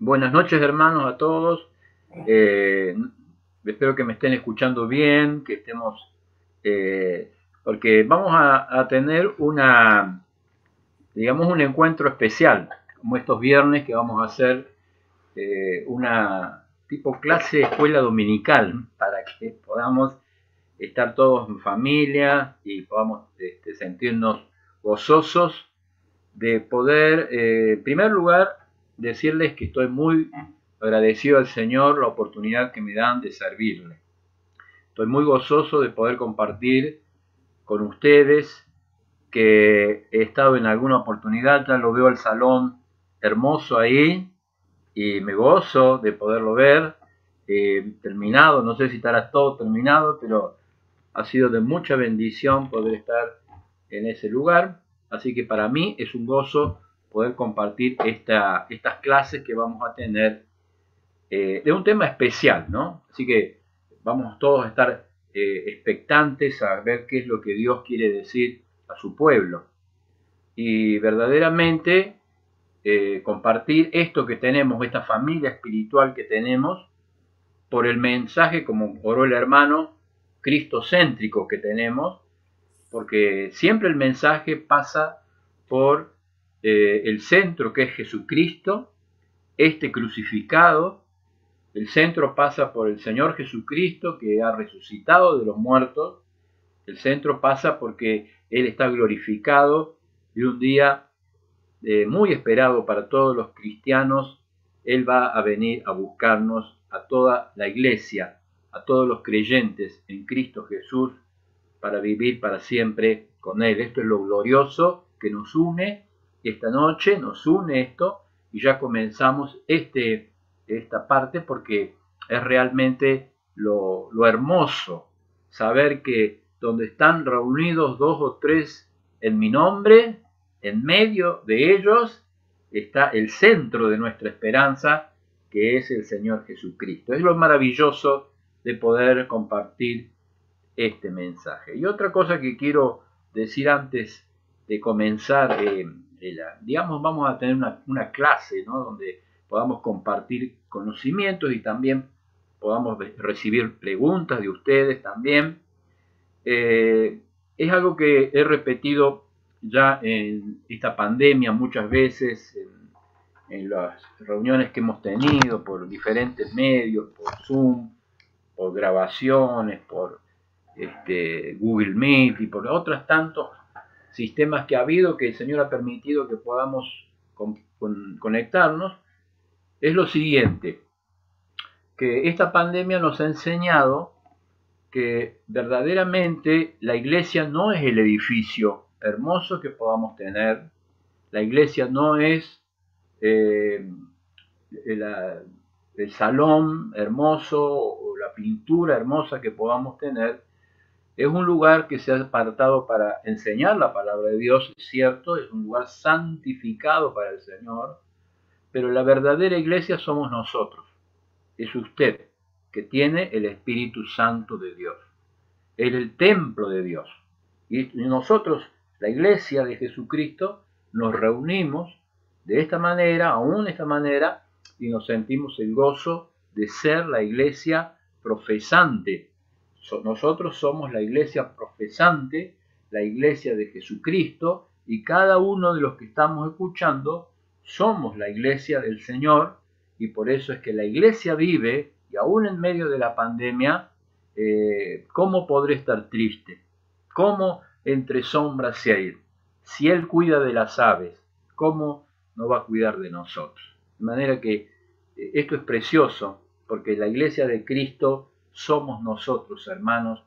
Buenas noches, hermanos, a todos. Eh, Espero que me estén escuchando bien, que estemos, eh, porque vamos a tener digamos, un encuentro especial, como estos viernes que vamos a hacer una tipo clase de escuela dominical, para que podamos estar todos en familia y podamos sentirnos gozosos de poder, en primer lugar, decirles que estoy muy agradecido al Señor la oportunidad que me dan de servirle. Estoy muy gozoso de poder compartir con ustedes, que he estado en alguna oportunidad, ya lo veo el salón hermoso ahí y me gozo de poderlo ver terminado. No sé si estará todo terminado, pero ha sido de mucha bendición poder estar en ese lugar. Así que para mí es un gozo poder compartir estas clases que vamos a tener de un tema especial, ¿no? Así que vamos todos a estar expectantes a ver qué es lo que Dios quiere decir a su pueblo. Y verdaderamente compartir esto que tenemos, esta familia espiritual que tenemos, por el mensaje, como oró el hermano, cristocéntrico que tenemos, porque siempre el mensaje pasa por el centro, que es Jesucristo, este crucificado. El centro pasa por el Señor Jesucristo, que ha resucitado de los muertos. El centro pasa porque Él está glorificado y un día muy esperado para todos los cristianos, Él va a venir a buscarnos a toda la iglesia, a todos los creyentes en Cristo Jesús, para vivir para siempre con Él. Esto es lo glorioso que nos une esta noche, nos une esto, y ya comenzamos esta parte porque es realmente lo hermoso saber que donde están reunidos dos o tres en mi nombre, en medio de ellos está el centro de nuestra esperanza, que es el Señor Jesucristo. Es lo maravilloso de poder compartir este mensaje. Y otra cosa que quiero decir antes de comenzar, digamos, vamos a tener una clase, ¿no?, donde podamos compartir conocimientos y también podamos recibir preguntas de ustedes también. Es algo que he repetido ya en esta pandemia muchas veces, en las reuniones que hemos tenido por diferentes medios, por Zoom, por grabaciones, por Google Meet y por otros tantos sistemas que ha habido, que el Señor ha permitido que podamos conectarnos. Es lo siguiente, que esta pandemia nos ha enseñado que verdaderamente la iglesia no es el edificio hermoso que podamos tener, la iglesia no es el salón hermoso o la pintura hermosa que podamos tener. Es un lugar que se ha apartado para enseñar la palabra de Dios, es cierto, es un lugar santificado para el Señor, pero la verdadera iglesia somos nosotros, es usted, que tiene el Espíritu Santo de Dios. Es el templo de Dios. Y nosotros, la iglesia de Jesucristo, nos reunimos de esta manera, aún de esta manera, y nos sentimos el gozo de ser la iglesia profesante. Nosotros somos la iglesia profesante, la iglesia de Jesucristo, y cada uno de los que estamos escuchando somos la iglesia del Señor, y por eso es que la iglesia vive, y aún en medio de la pandemia, ¿cómo podré estar triste? ¿Cómo entre sombras se ir? Si Él cuida de las aves, ¿cómo no va a cuidar de nosotros? De manera que esto es precioso, porque la iglesia de Cristo somos nosotros, hermanos.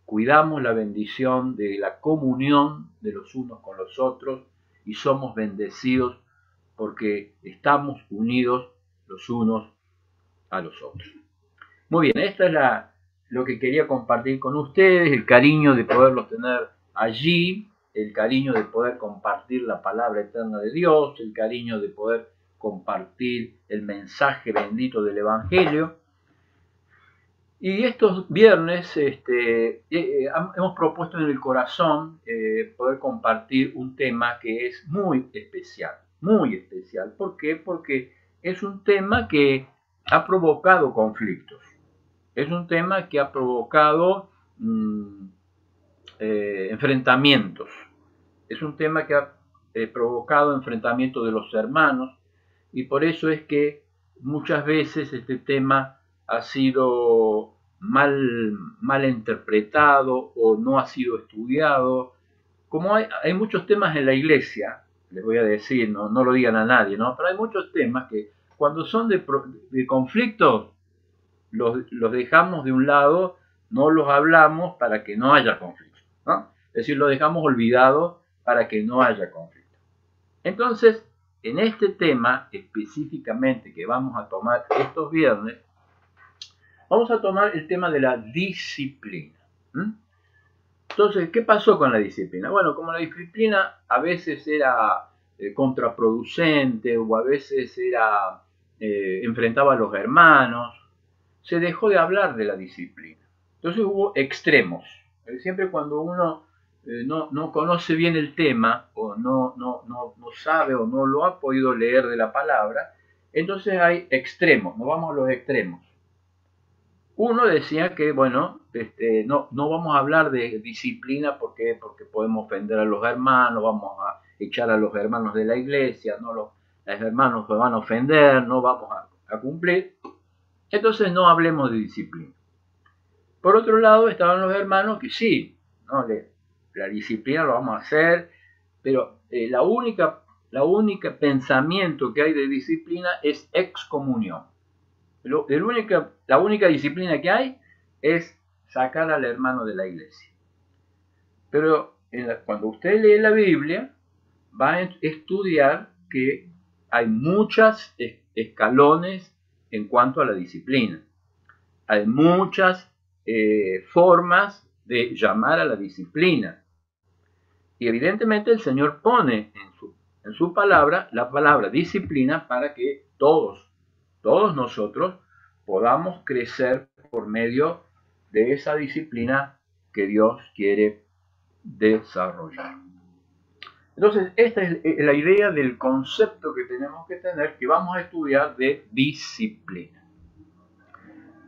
Cuidamos la bendición de la comunión de los unos con los otros y somos bendecidos porque estamos unidos los unos a los otros. Muy bien, esta es lo que quería compartir con ustedes, el cariño de poderlos tener allí, el cariño de poder compartir la palabra eterna de Dios, el cariño de poder compartir el mensaje bendito del Evangelio. Y estos viernes hemos propuesto en el corazón poder compartir un tema que es muy especial. Muy especial. ¿Por qué? Porque es un tema que ha provocado conflictos. Es un tema que ha provocado enfrentamientos. Es un tema que ha provocado enfrentamientos de los hermanos, y por eso es que muchas veces este tema ha sido mal interpretado o no ha sido estudiado. Como hay muchos temas en la iglesia, les voy a decir, no lo digan a nadie, ¿no? Pero hay muchos temas que cuando son de conflictos, los dejamos de un lado, no los hablamos para que no haya conflicto, ¿no? Es decir, los dejamos olvidados para que no haya conflicto. Entonces, en este tema específicamente que vamos a tomar estos viernes, vamos a tomar el tema de la disciplina. Entonces, ¿qué pasó con la disciplina? Bueno, como la disciplina a veces era contraproducente o a veces enfrentaba a los hermanos, se dejó de hablar de la disciplina. Entonces hubo extremos. Siempre cuando uno no conoce bien el tema o no sabe o no lo ha podido leer de la palabra, entonces hay extremos, nos vamos a los extremos. Uno decía que, bueno, no vamos a hablar de disciplina porque podemos ofender a los hermanos, vamos a echar a los hermanos de la iglesia, los hermanos se van a ofender, no vamos a cumplir. Entonces no hablemos de disciplina. Por otro lado estaban los hermanos que sí, ¿no? La disciplina lo vamos a hacer, pero la única pensamiento que hay de disciplina es excomunión. La única disciplina que hay es sacar al hermano de la iglesia. Pero cuando usted lee la Biblia, va a estudiar que hay muchos escalones en cuanto a la disciplina. Hay muchas formas de llamar a la disciplina. Y evidentemente el Señor pone en su palabra la palabra disciplina para que todos nosotros podamos crecer por medio de esa disciplina que Dios quiere desarrollar. Entonces, esta es la idea del concepto que tenemos que tener, que vamos a estudiar de disciplina.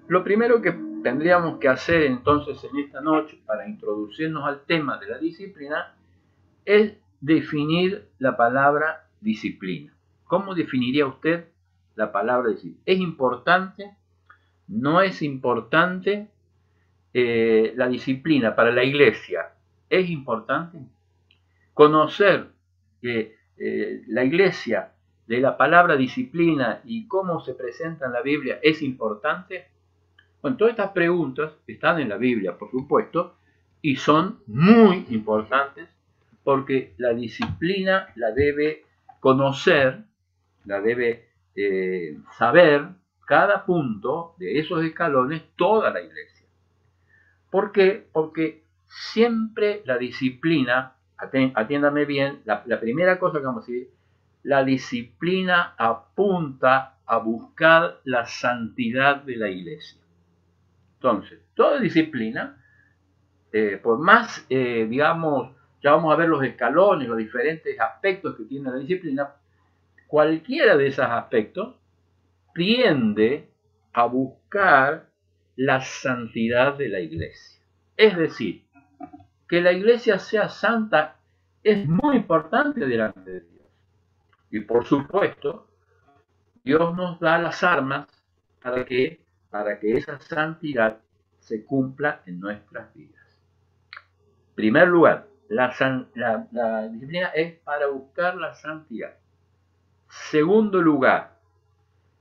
Lo primero que tendríamos que hacer entonces en esta noche para introducirnos al tema de la disciplina es definir la palabra disciplina. ¿Cómo definiría usted la palabra disciplina? ¿Es importante? ¿No es importante? La disciplina para la iglesia es importante. Conocer la iglesia de la palabra disciplina y cómo se presenta en la Biblia es importante. Bueno, todas estas preguntas están en la Biblia, por supuesto, y son muy importantes porque la disciplina la debe conocer, la debe saber cada punto de esos escalones toda la iglesia. ¿Por qué? Porque siempre la disciplina, atiéndame bien, la primera cosa que vamos a decir, la disciplina apunta a buscar la santidad de la iglesia. Entonces, toda disciplina, por más, digamos, ya vamos a ver los escalones, los diferentes aspectos que tiene la disciplina, cualquiera de esos aspectos tiende a buscar la santidad de la iglesia. Es decir, que la iglesia sea santa es muy importante delante de Dios. Y por supuesto, Dios nos da las armas para que esa santidad se cumpla en nuestras vidas. En primer lugar, la disciplina es para buscar la santidad. Segundo lugar,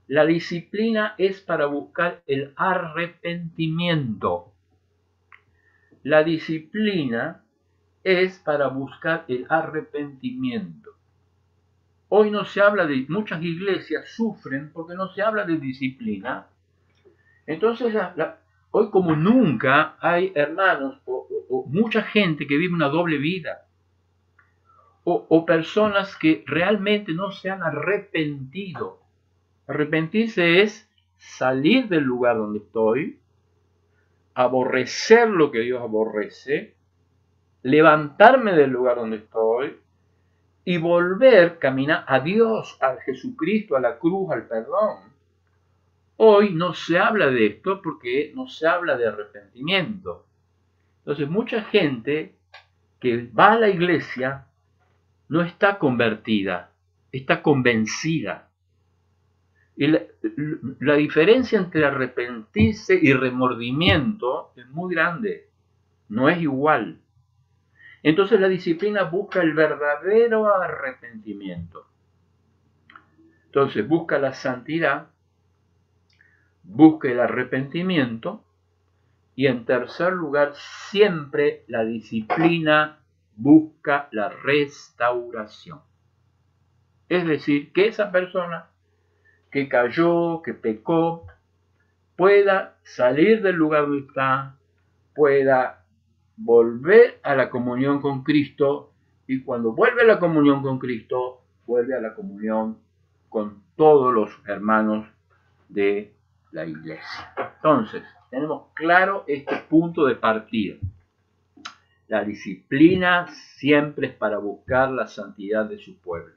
la disciplina es para buscar el arrepentimiento. La disciplina es para buscar el arrepentimiento. Hoy no se habla de, muchas iglesias sufren porque no se habla de disciplina. Entonces, hoy como nunca hay hermanos o mucha gente que vive una doble vida. O personas que realmente no se han arrepentido. Arrepentirse es salir del lugar donde estoy, aborrecer lo que Dios aborrece, levantarme del lugar donde estoy y volver, caminar a Dios, a Jesucristo, a la cruz, al perdón. Hoy no se habla de esto porque no se habla de arrepentimiento. Entonces mucha gente que va a la iglesia no está convertida, está convencida. Y la diferencia entre arrepentirse y remordimiento es muy grande, no es igual. Entonces la disciplina busca el verdadero arrepentimiento. Entonces busca la santidad, busca el arrepentimiento y en tercer lugar siempre la disciplina busca la restauración. Es decir, que esa persona que cayó, que pecó, pueda salir del lugar donde está, pueda volver a la comunión con Cristo, y cuando vuelve a la comunión con Cristo, vuelve a la comunión con todos los hermanos de la iglesia. Entonces, tenemos claro este punto de partida. La disciplina siempre es para buscar la santidad de su pueblo.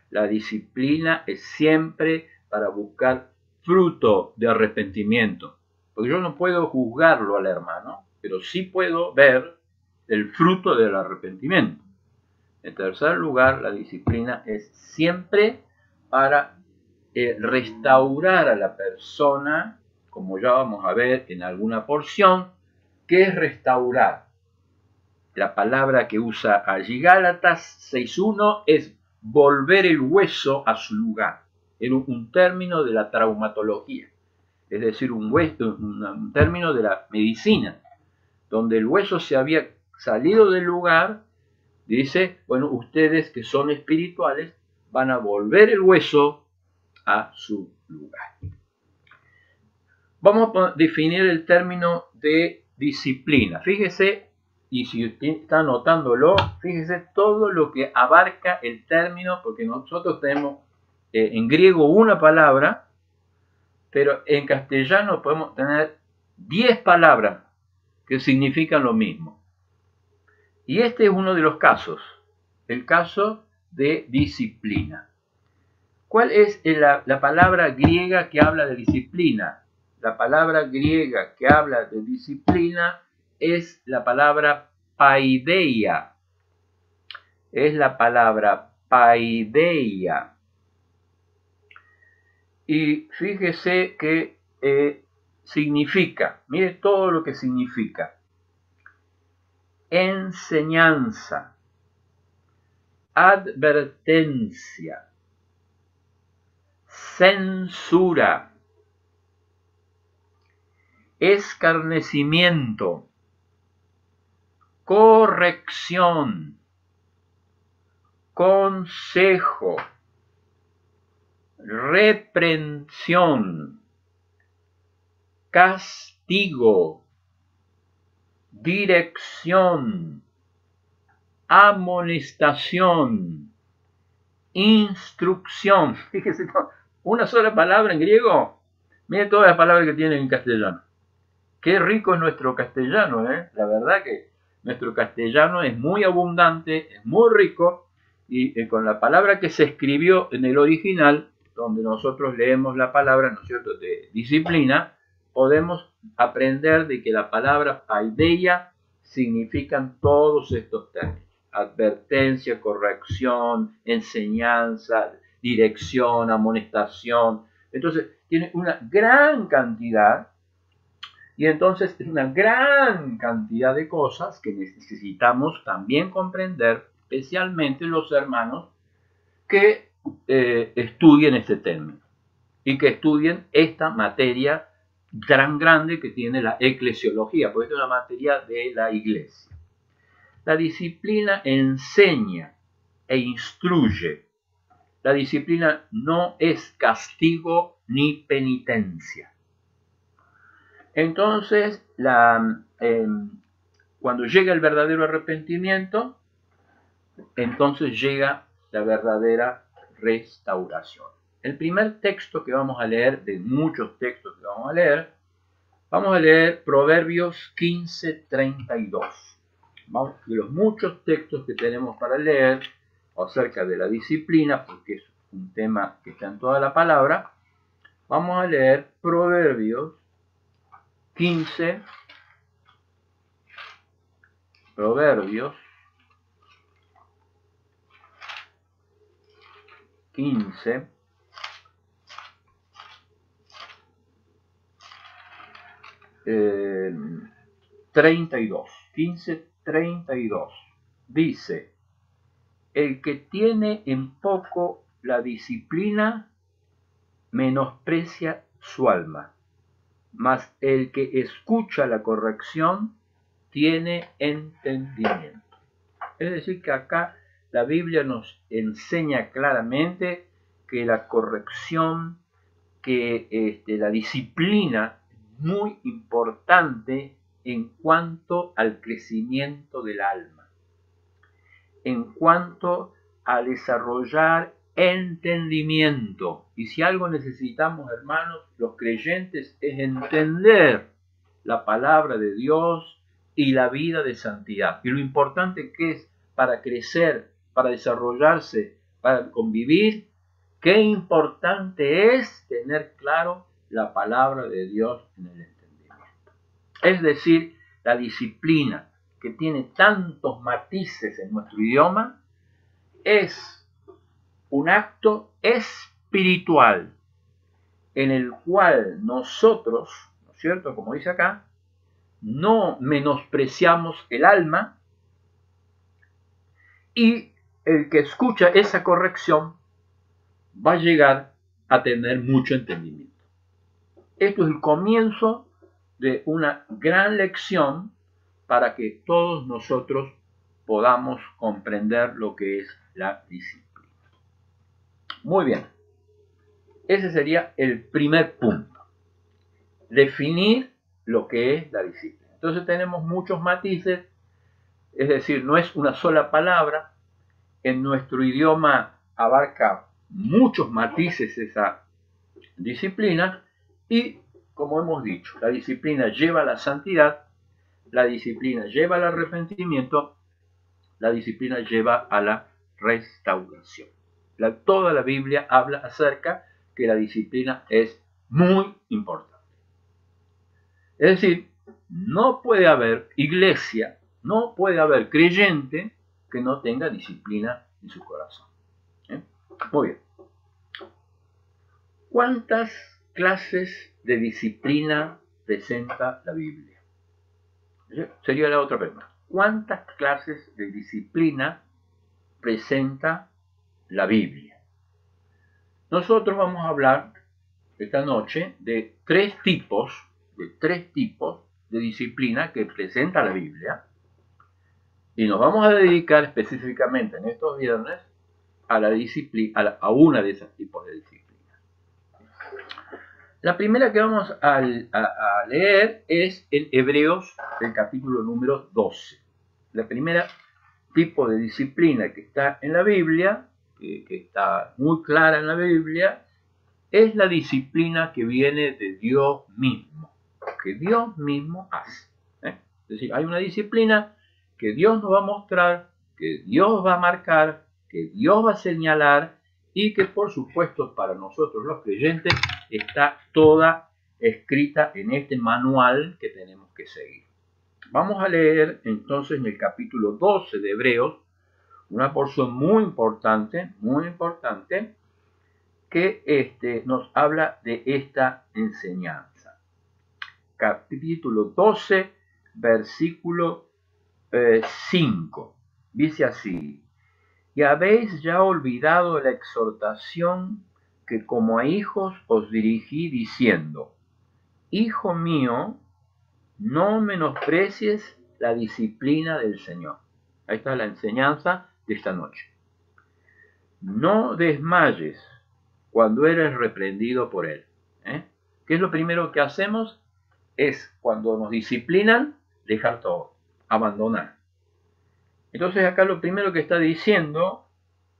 La disciplina es siempre para buscar fruto de arrepentimiento. Porque yo no puedo juzgarlo al hermano, pero sí puedo ver el fruto del arrepentimiento. En tercer lugar, la disciplina es siempre para restaurar a la persona, como ya vamos a ver en alguna porción. ¿Qué es restaurar? La palabra que usa allí Gálatas 6.1 es volver el hueso a su lugar. Es un término de la traumatología, es decir, un término de la medicina, donde el hueso se había salido del lugar. Dice, bueno, ustedes que son espirituales van a volver el hueso a su lugar. Vamos a definir el término de disciplina. Fíjese, y si usted está anotándolo, fíjese todo lo que abarca el término, porque nosotros tenemos en griego una palabra, pero en castellano podemos tener 10 palabras que significan lo mismo. Y este es uno de los casos, el caso de disciplina. ¿Cuál es la palabra griega que habla de disciplina? La palabra griega que habla de disciplina es la palabra paideia. Es la palabra paideia. Y fíjese que significa, mire todo lo que significa. Enseñanza, advertencia, censura, escarnecimiento, corrección, consejo, reprensión, castigo, dirección, amonestación, instrucción. Fíjese, una sola palabra en griego. Mire todas las palabras que tiene en castellano. Qué rico es nuestro castellano, ¿eh? La verdad que nuestro castellano es muy abundante, es muy rico, y con la palabra que se escribió en el original, donde nosotros leemos la palabra, ¿no es cierto?, de disciplina, podemos aprender de que la palabra paideia significan todos estos términos: advertencia, corrección, enseñanza, dirección, amonestación. Entonces, tiene una gran cantidad, y entonces es una gran cantidad de cosas que necesitamos también comprender, especialmente los hermanos que estudien este término y que estudien esta materia tan grande que tiene la eclesiología, porque es una materia de la iglesia. La disciplina enseña e instruye. La disciplina no es castigo ni penitencia. Entonces, cuando llega el verdadero arrepentimiento, entonces llega la verdadera restauración. El primer texto que vamos a leer, de muchos textos que vamos a leer Proverbios 15:32. De los muchos textos que tenemos para leer, acerca de la disciplina, porque es un tema que está en toda la palabra, vamos a leer Proverbios 15, Proverbios 15, 32, 15:32, dice: el que tiene en poco la disciplina menosprecia su alma, mas el que escucha la corrección tiene entendimiento. Es decir, que acá la Biblia nos enseña claramente que la corrección, que la disciplina es muy importante en cuanto al crecimiento del alma, en cuanto a desarrollar entendimiento. Y si algo necesitamos, hermanos, los creyentes, es entender la palabra de Dios y la vida de santidad. Y lo importante que es para crecer, para desarrollarse, para convivir, qué importante es tener claro la palabra de Dios en el entendimiento. Es decir, la disciplina, que tiene tantos matices en nuestro idioma, es un acto espiritual en el cual nosotros, ¿no es cierto?, como dice acá, no menospreciamos el alma, y el que escucha esa corrección va a llegar a tener mucho entendimiento. Esto es el comienzo de una gran lección para que todos nosotros podamos comprender lo que es la disciplina. Muy bien, ese sería el primer punto, definir lo que es la disciplina. Entonces tenemos muchos matices, es decir, no es una sola palabra. En nuestro idioma abarca muchos matices esa disciplina, y como hemos dicho, la disciplina lleva a la santidad, la disciplina lleva al arrepentimiento, la disciplina lleva a la restauración. Toda la Biblia habla acerca que la disciplina es muy importante. Es decir, no puede haber iglesia, no puede haber creyente que no tenga disciplina en su corazón. Muy bien. ¿Cuántas clases de disciplina presenta la Biblia? Sería la otra pregunta. ¿Cuántas clases de disciplina presenta la Biblia? Nosotros vamos a hablar esta noche de tres tipos de disciplina que presenta la Biblia, y nos vamos a dedicar específicamente en estos viernes a la disciplina, a una de esos tipos de disciplina. La primera que vamos a leer es en Hebreos, el capítulo número 12. La primera tipo de disciplina que está en la Biblia, que está muy clara en la Biblia, es la disciplina que viene de Dios mismo, que Dios mismo hace. Es decir, hay una disciplina que Dios nos va a mostrar, que Dios va a marcar, que Dios va a señalar, y que por supuesto para nosotros los creyentes está toda escrita en este manual que tenemos que seguir. Vamos a leer entonces en el capítulo 12 de Hebreos una porción muy importante, que nos habla de esta enseñanza. Capítulo 12, versículo 5. Dice así: y habéis ya olvidado la exhortación que como a hijos os dirigí diciendo: Hijo mío, no menosprecies la disciplina del Señor. Ahí está la enseñanza de esta noche. No desmayes cuando eres reprendido por Él. ¿Qué es lo primero que hacemos? Es cuando nos disciplinan, dejar todo, abandonar. Entonces acá lo primero que está diciendo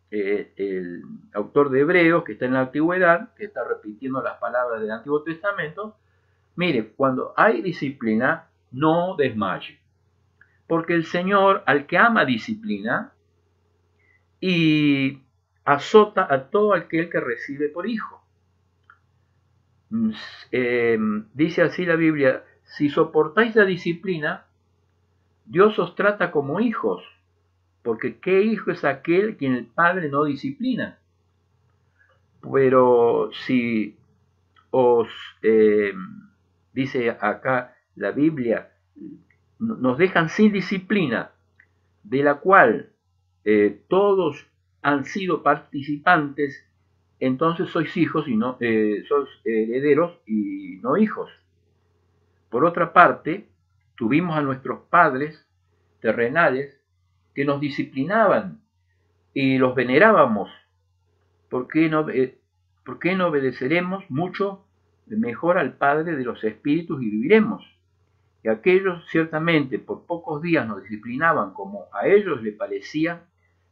el autor de Hebreos, que está en la antigüedad, que está repitiendo las palabras del Antiguo Testamento: mire, cuando hay disciplina, no desmaye. Porque el Señor, al que ama disciplina, y azota a todo aquel que recibe por hijo. Dice así la Biblia: si soportáis la disciplina, Dios os trata como hijos, porque ¿qué hijo es aquel quien el padre no disciplina? Pero si os, dice acá la Biblia, nos dejan sin disciplina, de la cual todos han sido participantes, entonces sois hijos y no sois herederos y no hijos. Por otra parte, tuvimos a nuestros padres terrenales que nos disciplinaban y los venerábamos. ¿Por qué no obedeceremos mucho mejor al Padre de los Espíritus y viviremos? Y aquellos ciertamente por pocos días nos disciplinaban como a ellos les parecía,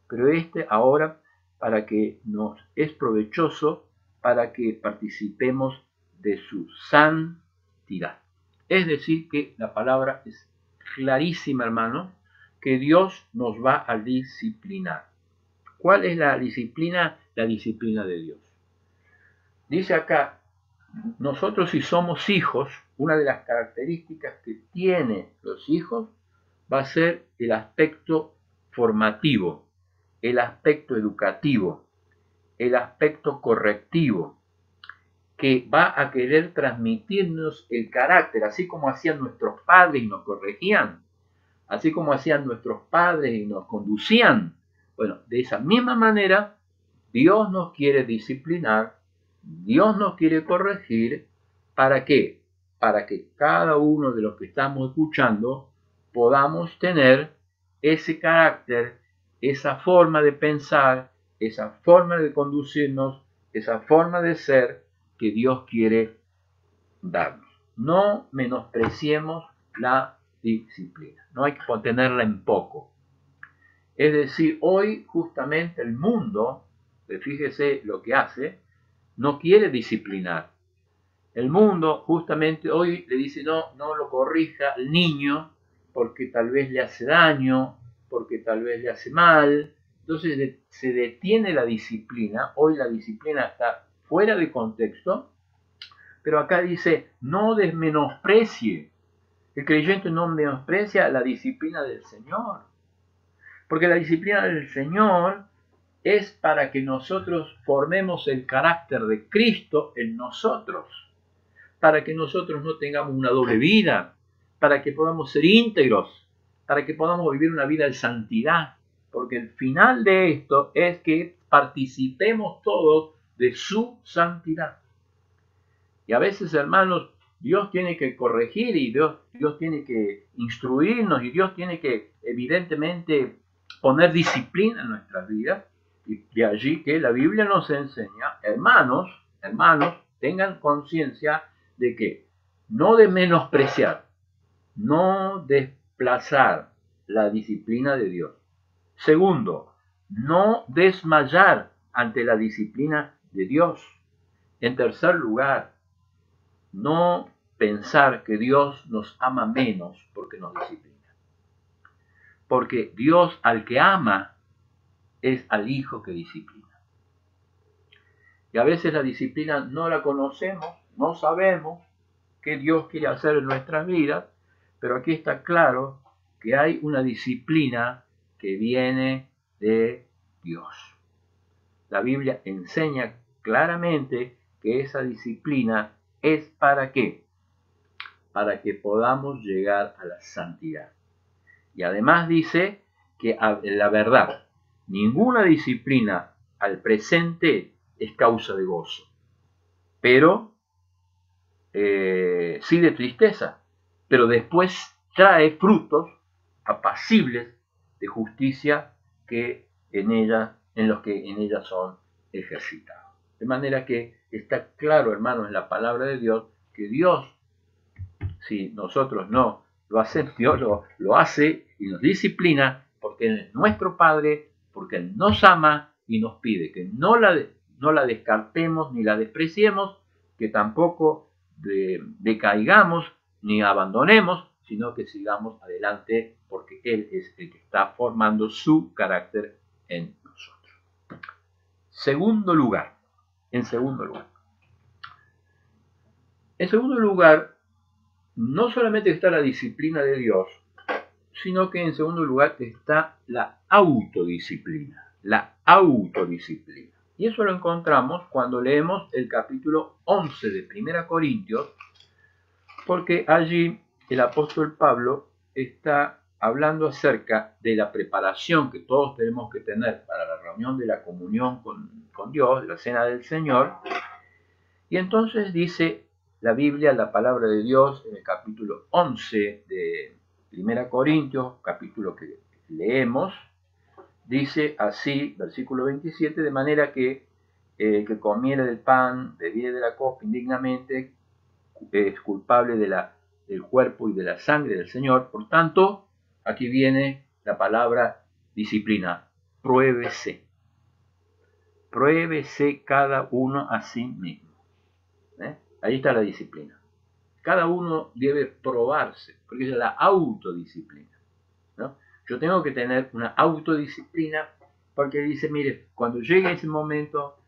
pero ahora para que nos es provechoso, para que participemos de su santidad. Es decir, que la palabra es clarísima, hermano, que Dios nos va a disciplinar. ¿Cuál es la disciplina? La disciplina de Dios. Dice acá, nosotros si somos hijos, una de las características que tienen los hijos va a ser el aspecto formativo, el aspecto educativo, el aspecto correctivo, que va a querer transmitirnos el carácter, así como hacían nuestros padres y nos corregían, así como hacían nuestros padres y nos conducían. Bueno, de esa misma manera, Dios nos quiere disciplinar, Dios nos quiere corregir. ¿Para qué? Para que cada uno de los que estamos escuchando podamos tener ese carácter, esa forma de pensar, esa forma de conducirnos, esa forma de ser que Dios quiere darnos. No menospreciemos la disciplina, no hay que tenerla en poco. Es decir, hoy justamente el mundo, fíjese lo que hace, no quiere disciplinar. El mundo justamente hoy le dice no lo corrija al niño porque tal vez le hace daño, porque tal vez le hace mal. Entonces se detiene la disciplina. Hoy la disciplina está fuera de contexto, pero acá dice no desmenosprecie. El creyente no menosprecia la disciplina del Señor, porque la disciplina del Señor es para que nosotros formemos el carácter de Cristo en nosotros, para que nosotros no tengamos una doble vida, para que podamos ser íntegros, para que podamos vivir una vida de santidad, porque el final de esto es que participemos todos de su santidad. Y a veces, hermanos, Dios tiene que corregir y Dios tiene que instruirnos y Dios tiene que evidentemente poner disciplina en nuestras vidas. Y de allí que la Biblia nos enseña, hermanos, tengan conciencia de que no de menospreciar, no desplazar la disciplina de Dios. Segundo, no desmayar ante la disciplina de Dios. En tercer lugar, no pensar que Dios nos ama menos porque nos disciplina. Porque Dios al que ama es al hijo que disciplina. Y a veces la disciplina no la conocemos, no sabemos qué Dios quiere hacer en nuestras vidas, pero aquí está claro que hay una disciplina que viene de Dios. La Biblia enseña claramente que esa disciplina es ¿para qué? Para que podamos llegar a la santidad. Y además dice que la verdad, ninguna disciplina al presente es causa de gozo, pero sí de tristeza, pero después trae frutos apacibles de justicia en los que en ella son ejercitados. De manera que está claro, hermanos, en la palabra de Dios, que Dios, si nosotros no lo hacemos, Dios lo hace y nos disciplina porque Él es nuestro Padre, porque Él nos ama y nos pide que no la descartemos ni la despreciemos, que tampoco decaigamos ni abandonemos, sino que sigamos adelante porque Él es el que está formando su carácter en nosotros. segundo lugar. En segundo lugar. En segundo lugar, no solamente está la disciplina de Dios, sino que en segundo lugar está la autodisciplina. La autodisciplina. Y eso lo encontramos cuando leemos el capítulo 11 de 1 Corintios, porque allí el apóstol Pablo está hablando acerca de la preparación que todos tenemos que tener para la reunión de la comunión con Dios, la cena del Señor. Y entonces dice la Biblia, la palabra de Dios, en el capítulo 11 de 1 Corintios, capítulo que leemos, dice así, versículo 27, de manera que que comiere del pan, bebiere de la copa indignamente, es culpable del cuerpo y de la sangre del Señor. Por tanto, aquí viene la palabra disciplina. Pruébese. Pruébese cada uno a sí mismo. Ahí está la disciplina. Cada uno debe probarse, porque es la autodisciplina, ¿no? Yo tengo que tener una autodisciplina porque dice, mire, cuando llegue ese momento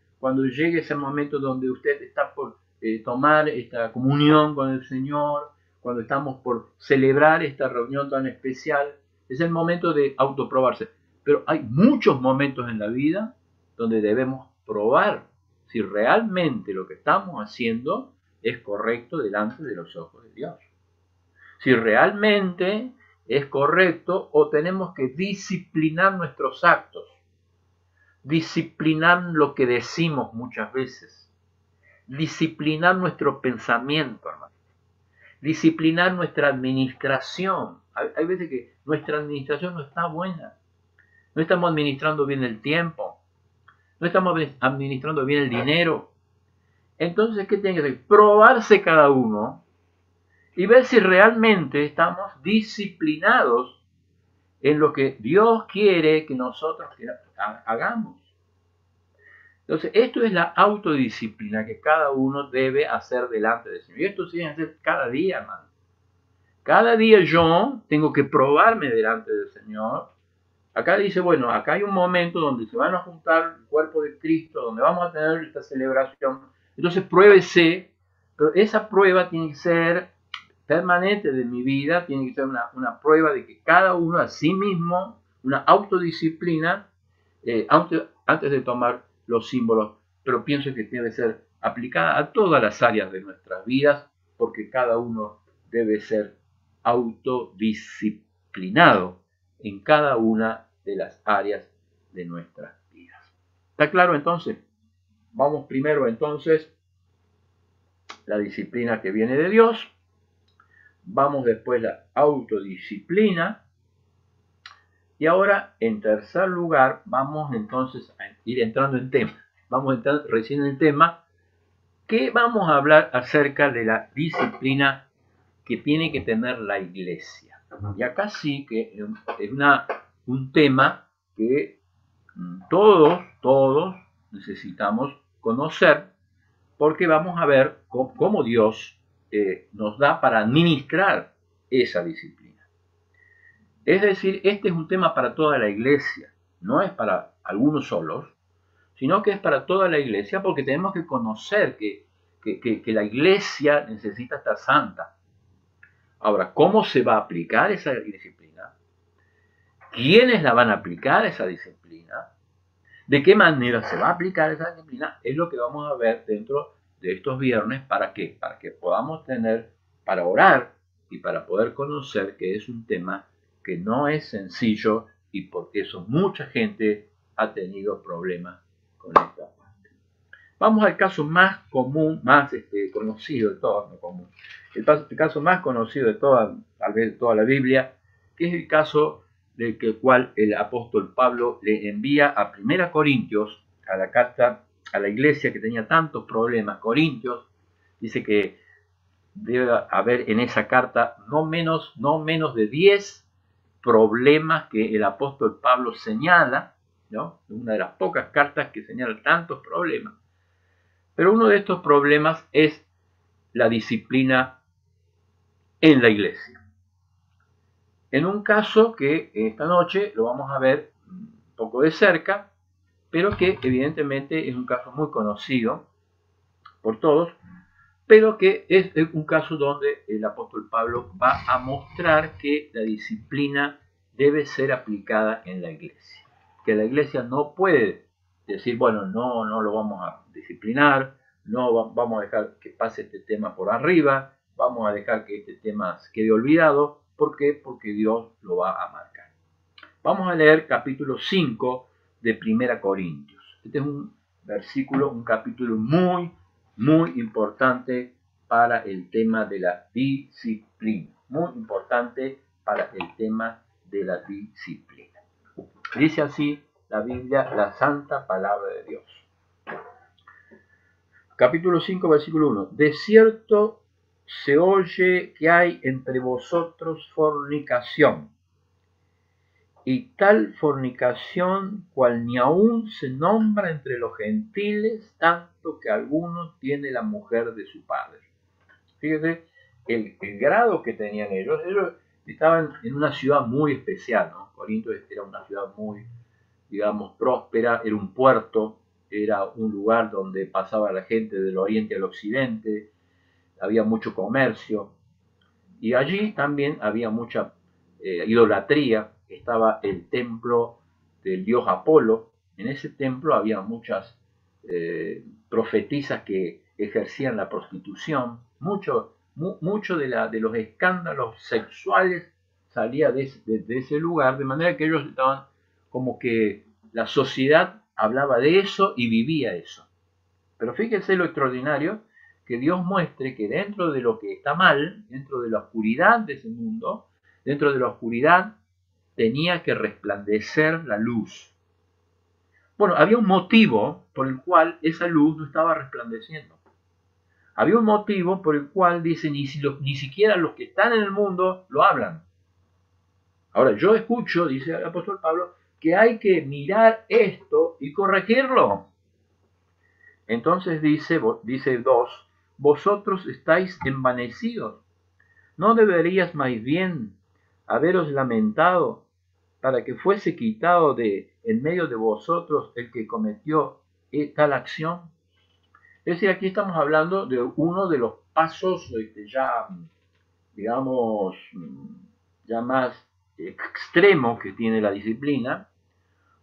donde usted está por tomar esta comunión con el Señor, cuando estamos por celebrar esta reunión tan especial, es el momento de autoprobarse. Pero hay muchos momentos en la vida donde debemos probar si realmente lo que estamos haciendo es correcto delante de los ojos de Dios. Si realmente es correcto o tenemos que disciplinar nuestros actos, disciplinar lo que decimos muchas veces, disciplinar nuestro pensamiento, hermano, disciplinar nuestra administración. Hay veces que nuestra administración no está buena, no estamos administrando bien el tiempo, no estamos administrando bien el dinero. Entonces, ¿qué tiene que hacer? Probarse cada uno y ver si realmente estamos disciplinados en lo que Dios quiere que nosotros hagamos. Entonces, esto es la autodisciplina que cada uno debe hacer delante del Señor. Y esto se debe hacer cada día, hermano. Cada día yo tengo que probarme delante del Señor. Acá dice, bueno, acá hay un momento donde se van a juntar el cuerpo de Cristo, donde vamos a tener esta celebración. Entonces, pruébese, pero esa prueba tiene que ser permanente de mi vida, tiene que ser una prueba de que cada uno a sí mismo, una autodisciplina, antes de tomar los símbolos, pero pienso que debe ser aplicada a todas las áreas de nuestras vidas, porque cada uno debe ser autodisciplinado en cada una de las áreas de nuestras vidas. ¿Está claro entonces? Vamos primero entonces la disciplina que viene de Dios. Vamos después la autodisciplina. Y ahora, en tercer lugar, vamos entonces a ir entrando en tema. Vamos a entrar recién en el tema, que vamos a hablar acerca de la disciplina que tiene que tener la iglesia. Y acá sí que es un tema que todos necesitamos conocer, porque vamos a ver cómo Dios nos da para administrar esa disciplina. Es decir, este es un tema para toda la iglesia, no es para algunos solos, sino que es para toda la iglesia, porque tenemos que conocer que la iglesia necesita estar santa. Ahora, ¿cómo se va a aplicar esa disciplina? ¿Quiénes la van a aplicar esa disciplina? ¿De qué manera se va a aplicar esa disciplina? Es lo que vamos a ver dentro de estos viernes. ¿Para qué? Para que podamos tener, para orar y para poder conocer que es un tema que no es sencillo y porque eso mucha gente ha tenido problemas con esta parte. Vamos al caso más común, más conocido de todos, no común. El caso más conocido de toda, tal vez de toda la Biblia, que es el caso del cual el apóstol Pablo le envía a 1 Corintios, a la carta a la iglesia que tenía tantos problemas. Corintios dice que debe haber en esa carta no menos de 10 problemas que el apóstol Pablo señala, ¿no? Una de las pocas cartas que señala tantos problemas. Pero uno de estos problemas es la disciplina en la iglesia. En un caso que esta noche lo vamos a ver un poco de cerca, pero que evidentemente es un caso muy conocido por todos, pero que es un caso donde el apóstol Pablo va a mostrar que la disciplina debe ser aplicada en la iglesia, que la iglesia no puede decir, bueno, no lo vamos a disciplinar, no vamos a dejar que pase este tema por arriba, vamos a dejar que este tema quede olvidado. ¿Por qué? Porque Dios lo va a marcar. Vamos a leer capítulo 5 de Primera Corintios. Este es un versículo, un capítulo muy importante para el tema de la disciplina. Muy importante para el tema de la disciplina. Dice así la Biblia, la santa palabra de Dios. Capítulo 5, versículo 1. De cierto se oye que hay entre vosotros fornicación, y tal fornicación cual ni aun se nombra entre los gentiles, tanto que alguno tiene la mujer de su padre. Fíjese el grado que tenían ellos. Ellos estaban en una ciudad muy especial, ¿no? Corinto era una ciudad muy, digamos, próspera, era un puerto, era un lugar donde pasaba la gente del oriente al occidente, había mucho comercio, y allí también había mucha idolatría. Estaba el templo del dios Apolo. En ese templo había muchas profetisas que ejercían la prostitución. Mucho de los escándalos sexuales salía de ese lugar, de manera que ellos estaban como que la sociedad hablaba de eso y vivía eso. Pero fíjense lo extraordinario, que Dios muestre que dentro de lo que está mal, dentro de la oscuridad de ese mundo, dentro de la oscuridad tenía que resplandecer la luz. Bueno, había un motivo por el cual esa luz no estaba resplandeciendo. Había un motivo por el cual dice, ni siquiera los que están en el mundo lo hablan. Ahora, yo escucho, dice el apóstol Pablo, que hay que mirar esto y corregirlo. Entonces dice 2, vosotros estáis envanecidos. ¿No deberías más bien haberos lamentado para que fuese quitado de en medio de vosotros el que cometió tal acción? Es decir, aquí estamos hablando de uno de los pasos ya, digamos, ya más extremos que tiene la disciplina,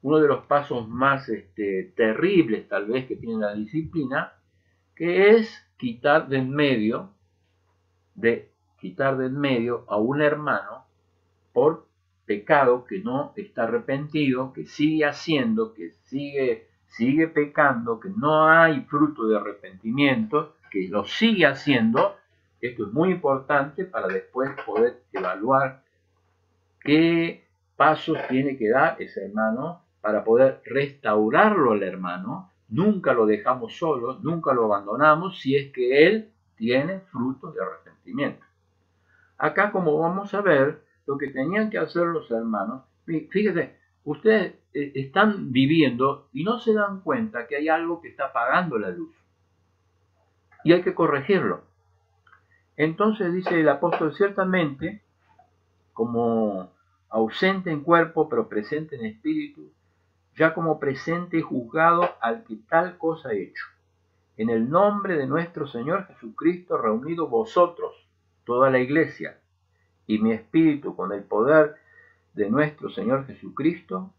uno de los pasos más terribles tal vez que tiene la disciplina, que es quitar de en medio a un hermano por pecado que no está arrepentido, que sigue haciendo, que sigue pecando, que no hay fruto de arrepentimiento, que lo sigue haciendo. Esto es muy importante para después poder evaluar qué pasos tiene que dar ese hermano para poder restaurarlo al hermano. Nunca lo dejamos solo, nunca lo abandonamos si es que él tiene frutos de arrepentimiento. Acá, como vamos a ver, lo que tenían que hacer los hermanos, fíjense, ustedes están viviendo y no se dan cuenta que hay algo que está apagando la luz y hay que corregirlo. Entonces dice el apóstol, ciertamente, como ausente en cuerpo pero presente en espíritu, ya como presente juzgado al que tal cosa ha hecho. En el nombre de nuestro Señor Jesucristo, reunido vosotros, toda la iglesia, y mi espíritu con el poder de nuestro Señor Jesucristo,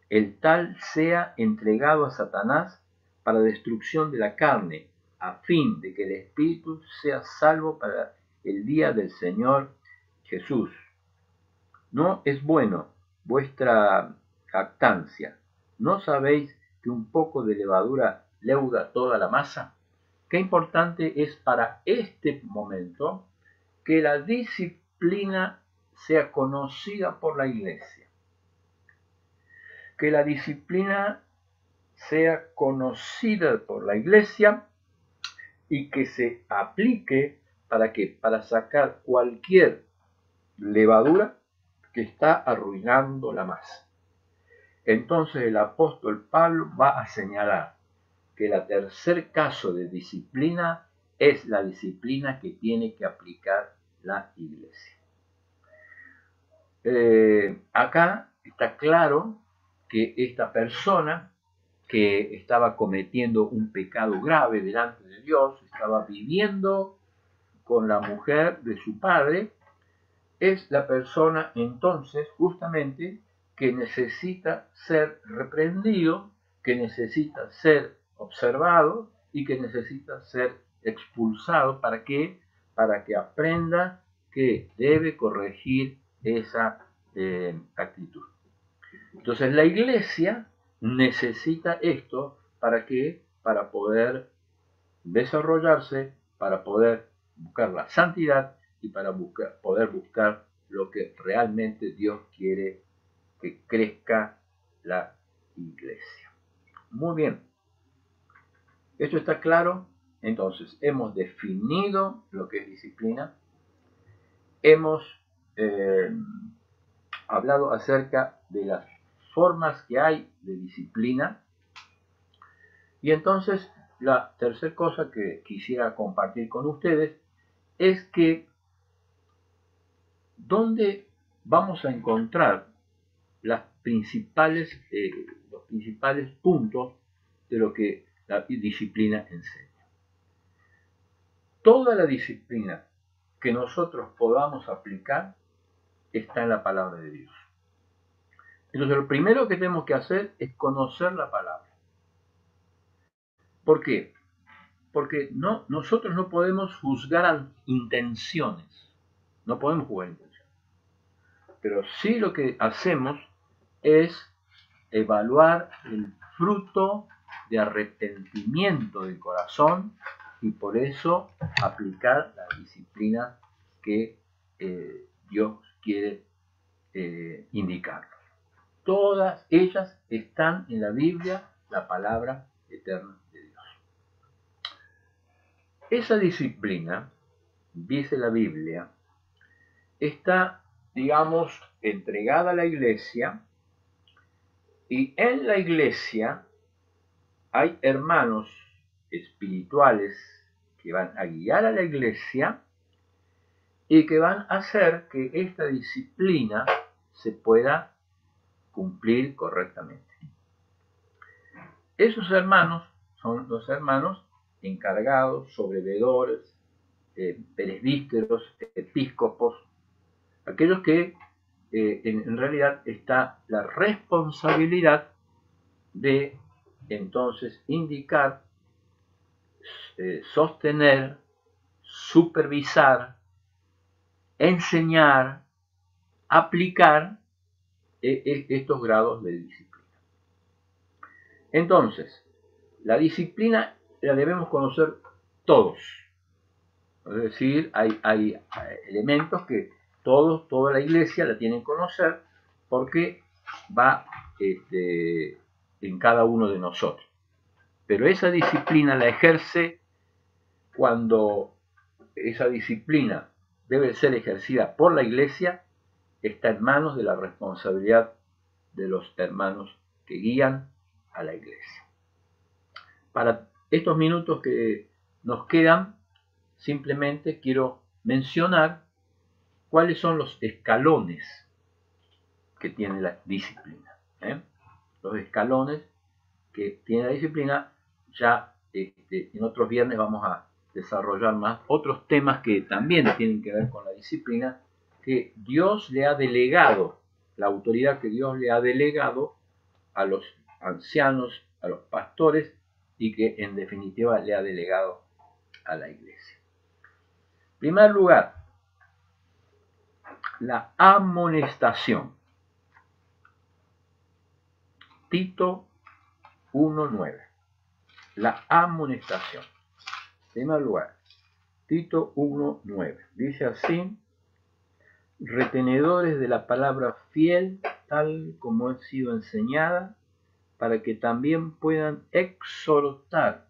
el tal sea entregado a Satanás para destrucción de la carne, a fin de que el espíritu sea salvo para el día del Señor Jesús. ¿No es bueno vuestra jactancia? ¿No sabéis que un poco de levadura leuda toda la masa? Qué importante es para este momento que la disciplina sea conocida por la iglesia. Que la disciplina sea conocida por la iglesia y que se aplique para sacar cualquier levadura que está arruinando la masa. Entonces el apóstol Pablo va a señalar que el tercer caso de disciplina es la disciplina que tiene que aplicar la iglesia. Acá está claro que esta persona que estaba cometiendo un pecado grave delante de Dios, estaba viviendo con la mujer de su padre, es la persona entonces justamente que necesita ser reprendido, que necesita ser observado y que necesita ser expulsado. ¿Para qué? Para que aprenda que debe corregir esa actitud. Entonces la iglesia necesita esto para que, para poder desarrollarse, para poder buscar la santidad y para poder buscar lo que realmente Dios quiere que crezca la iglesia. Muy bien. ¿Esto está claro? Entonces, hemos definido lo que es disciplina. Hemos hablado acerca de las formas que hay de disciplina. Y entonces, la tercera cosa que quisiera compartir con ustedes es que ¿dónde vamos a encontrar los principales puntos de lo que la disciplina enseña? Toda la disciplina que nosotros podamos aplicar está en la palabra de Dios. Entonces, lo primero que tenemos que hacer es conocer la palabra. ¿Por qué? Porque nosotros no podemos juzgar intenciones. No podemos juzgar intenciones. Pero sí lo que hacemos es evaluar el fruto de arrepentimiento del corazón y por eso aplicar la disciplina que Dios quiere indicarnos. Todas ellas están en la Biblia, la palabra eterna de Dios. Esa disciplina, dice la Biblia, está, digamos, entregada a la iglesia, y en la iglesia hay hermanos espirituales que van a guiar a la iglesia y que van a hacer que esta disciplina se pueda cumplir correctamente. Esos hermanos son los hermanos encargados, sobreveedores, presbíteros, episcopos, aquellos que en realidad está la responsabilidad de entonces indicar, sostener, supervisar, enseñar, aplicar estos grados de disciplina. Entonces, la disciplina la debemos conocer todos. Es decir, hay elementos que toda la iglesia la tienen que conocer porque va en cada uno de nosotros. Pero esa disciplina la ejerce cuando esa disciplina debe ser ejercida por la iglesia, está en manos de la responsabilidad de los hermanos que guían a la iglesia. Para estos minutos que nos quedan, simplemente quiero mencionar cuáles son los escalones que tiene la disciplina. Los escalones que tiene la disciplina, ya en otros viernes vamos a desarrollar más otros temas que también tienen que ver con la disciplina, que Dios le ha delegado, la autoridad que Dios le ha delegado a los ancianos, a los pastores, y que en definitiva le ha delegado a la iglesia. En primer lugar, la amonestación. Tito 1:9. La amonestación. En primer lugar, Tito 1:9. Dice así: retenedores de la palabra fiel, tal como ha sido enseñada, para que también puedan exhortar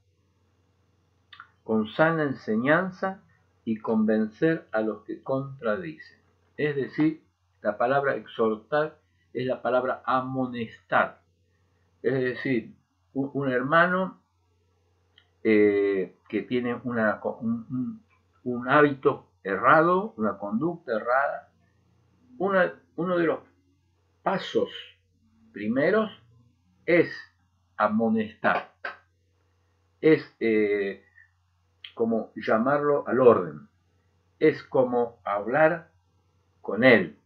con sana enseñanza y convencer a los que contradicen. Es decir, la palabra exhortar es la palabra amonestar. Es decir, un hermano que tiene un hábito errado, una conducta errada, uno de los pasos primeros es amonestar. Es como llamarlo al orden. Es como hablar con él,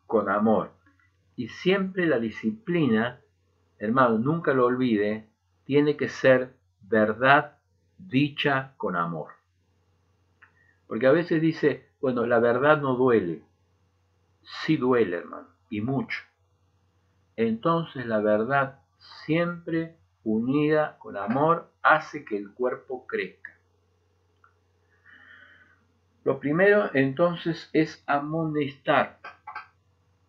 con amor. Y siempre la disciplina, hermano, nunca lo olvide, tiene que ser verdad dicha con amor. Porque a veces dice, bueno, la verdad no duele. Sí duele, hermano, y mucho. Entonces la verdad siempre unida con amor hace que el cuerpo crezca. Lo primero entonces es amonestar.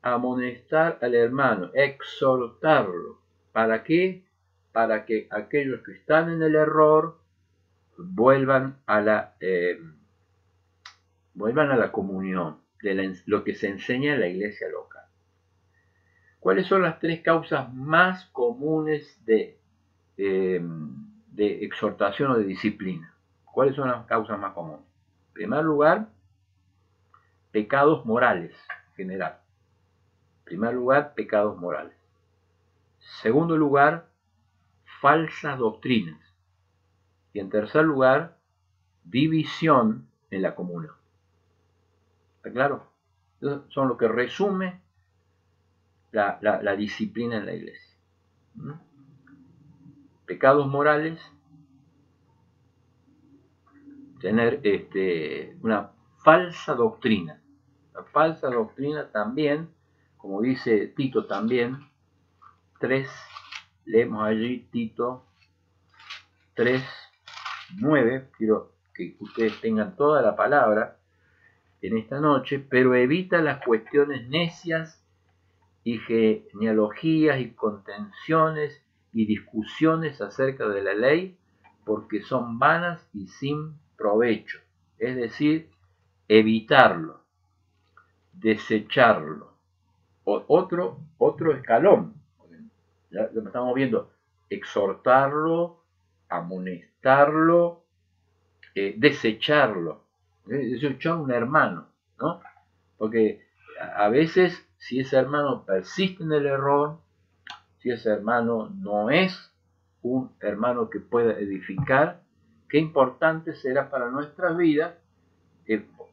Amonestar al hermano, exhortarlo. ¿Para qué? Para que aquellos que están en el error vuelvan a la comunión, de lo que se enseña en la iglesia local. ¿Cuáles son las 3 causas más comunes de exhortación o de disciplina? ¿Cuáles son las causas más comunes? En primer lugar, pecados morales en general. En primer lugar, pecados morales. Segundo lugar, falsas doctrinas. Y en tercer lugar, división en la comunión. ¿Está claro? Entonces, son lo que resume la disciplina en la iglesia. Pecados morales, tener una falsa doctrina. La falsa doctrina también, como dice Tito también, 3, leemos allí Tito 3:9, quiero que ustedes tengan toda la palabra en esta noche, pero evita las cuestiones necias y genealogías y contenciones y discusiones acerca de la ley, porque son vanas y sin provecho. Es decir, evitarlo, desecharlo. Otro escalón, ya lo estamos viendo, exhortarlo, amonestarlo, desecharlo, desechar a un hermano, ¿no? Porque a veces, si ese hermano persiste en el error, si ese hermano no es un hermano que pueda edificar, qué importante será para nuestras vidas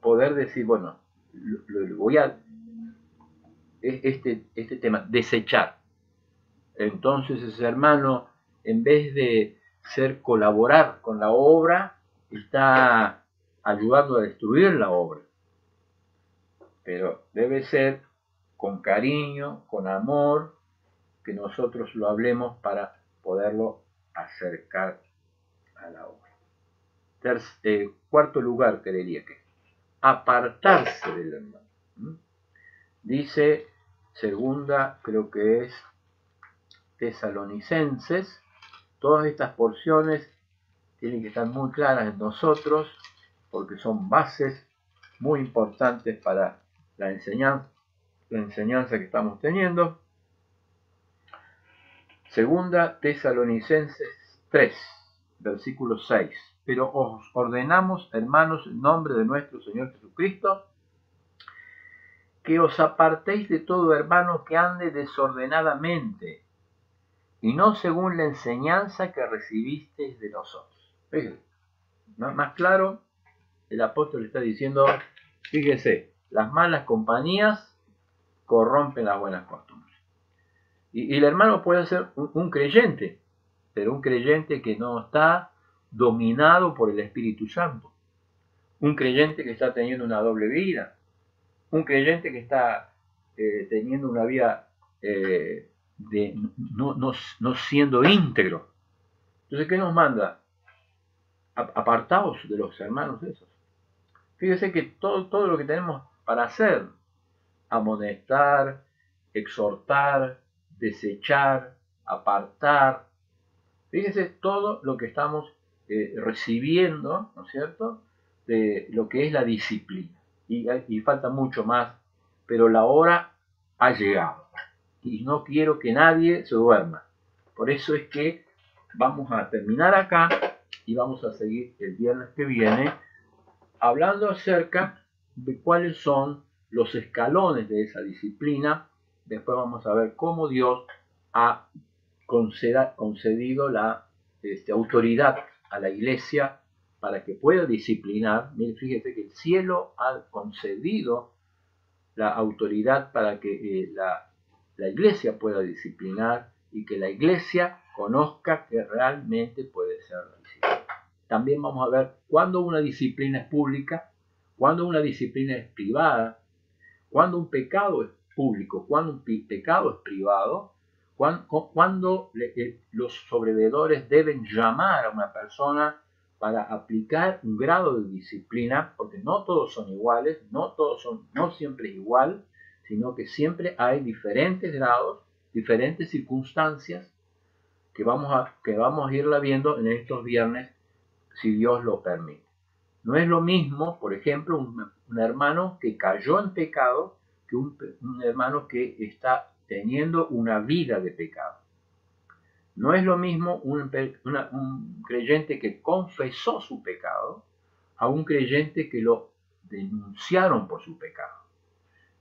poder decir, bueno, voy a este tema, desechar. Entonces ese hermano, en vez de colaborar con la obra, está ayudando a destruir la obra. Pero debe ser con cariño, con amor, que nosotros lo hablemos para poderlo acercar a la obra. Cuarto lugar, creería que apartarse del hermano. Dice segunda, creo que es Tesalonicenses, todas estas porciones tienen que estar muy claras en nosotros porque son bases muy importantes para la enseñanza que estamos teniendo. Segunda Tesalonicenses 3, versículo 6. Pero os ordenamos, hermanos, en nombre de nuestro Señor Jesucristo, que os apartéis de todo hermano que ande desordenadamente, y no según la enseñanza que recibisteis de nosotros. Fíjense, más claro, el apóstol está diciendo, fíjese, las malas compañías corrompen las buenas costumbres. Y el hermano puede ser un creyente, pero un creyente que no está dominado por el Espíritu Santo. Un creyente que está teniendo una doble vida. Un creyente que está teniendo una vida no siendo íntegro. Entonces, ¿qué nos manda? Apartaos de los hermanos esos. Fíjese que todo lo que tenemos para hacer, amonestar, exhortar, desechar, apartar, fíjese todo lo que estamos recibiendo, ¿no es cierto?, de lo que es la disciplina. Y falta mucho más, pero la hora ha llegado. Y no quiero que nadie se duerma. Por eso es que vamos a terminar acá y vamos a seguir el viernes que viene hablando acerca de cuáles son los escalones de esa disciplina. Después vamos a ver cómo Dios ha concedido la autoridad a la iglesia para que pueda disciplinar. Mire, fíjese que el cielo ha concedido la autoridad para que la iglesia pueda disciplinar y que la iglesia conozca que realmente puede ser la disciplina. También vamos a ver cuándo una disciplina es pública, cuándo una disciplina es privada, cuándo un pecado es público, cuándo un pecado es privado, cuándo los sobreveedores deben llamar a una persona para aplicar un grado de disciplina, porque no todos son iguales, no siempre es igual, sino que siempre hay diferentes grados, diferentes circunstancias que vamos a irla viendo en estos viernes, si Dios lo permite. No es lo mismo, por ejemplo, un hermano que cayó en pecado que un hermano que está teniendo una vida de pecado. No es lo mismo un creyente que confesó su pecado a un creyente que lo denunciaron por su pecado.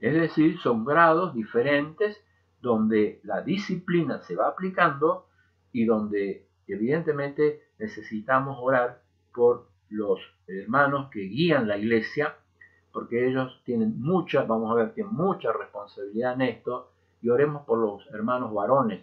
Es decir, son grados diferentes donde la disciplina se va aplicando y donde evidentemente necesitamos orar por los hermanos que guían la iglesia, porque ellos tienen mucha responsabilidad en esto, y oremos por los hermanos varones,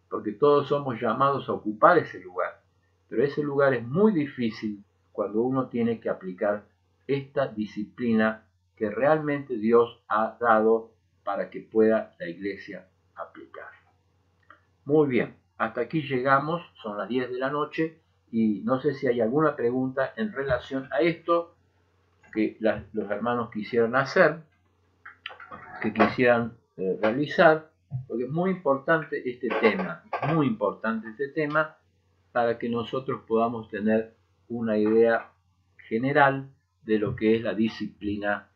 porque todos somos llamados a ocupar ese lugar, pero ese lugar es muy difícil cuando uno tiene que aplicar esta disciplina que realmente Dios ha dado para que pueda la iglesia aplicarla. Muy bien, hasta aquí llegamos, son las 10 de la noche, y no sé si hay alguna pregunta en relación a esto que los hermanos quisieran hacer, que quisieran realizar, porque es muy importante este tema para que nosotros podamos tener una idea general de lo que es la disciplina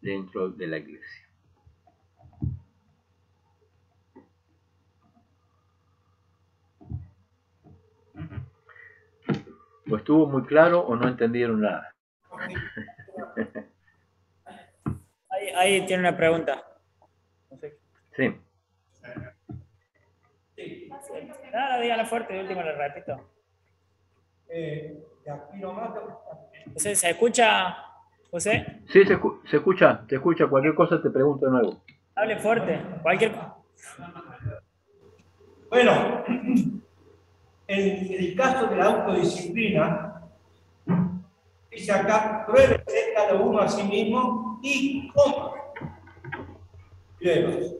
dentro de la iglesia. ¿O estuvo muy claro o no entendieron nada? Ahí tiene una pregunta. No sé. Sí. Nada, dígala fuerte, de último le repito. José, ¿se escucha, José? Sí, se escucha. Cualquier cosa te pregunto de nuevo. Hable fuerte. Bueno, en el caso de la autodisciplina, dice acá, pruébese cada uno a sí mismo y coma pruebas.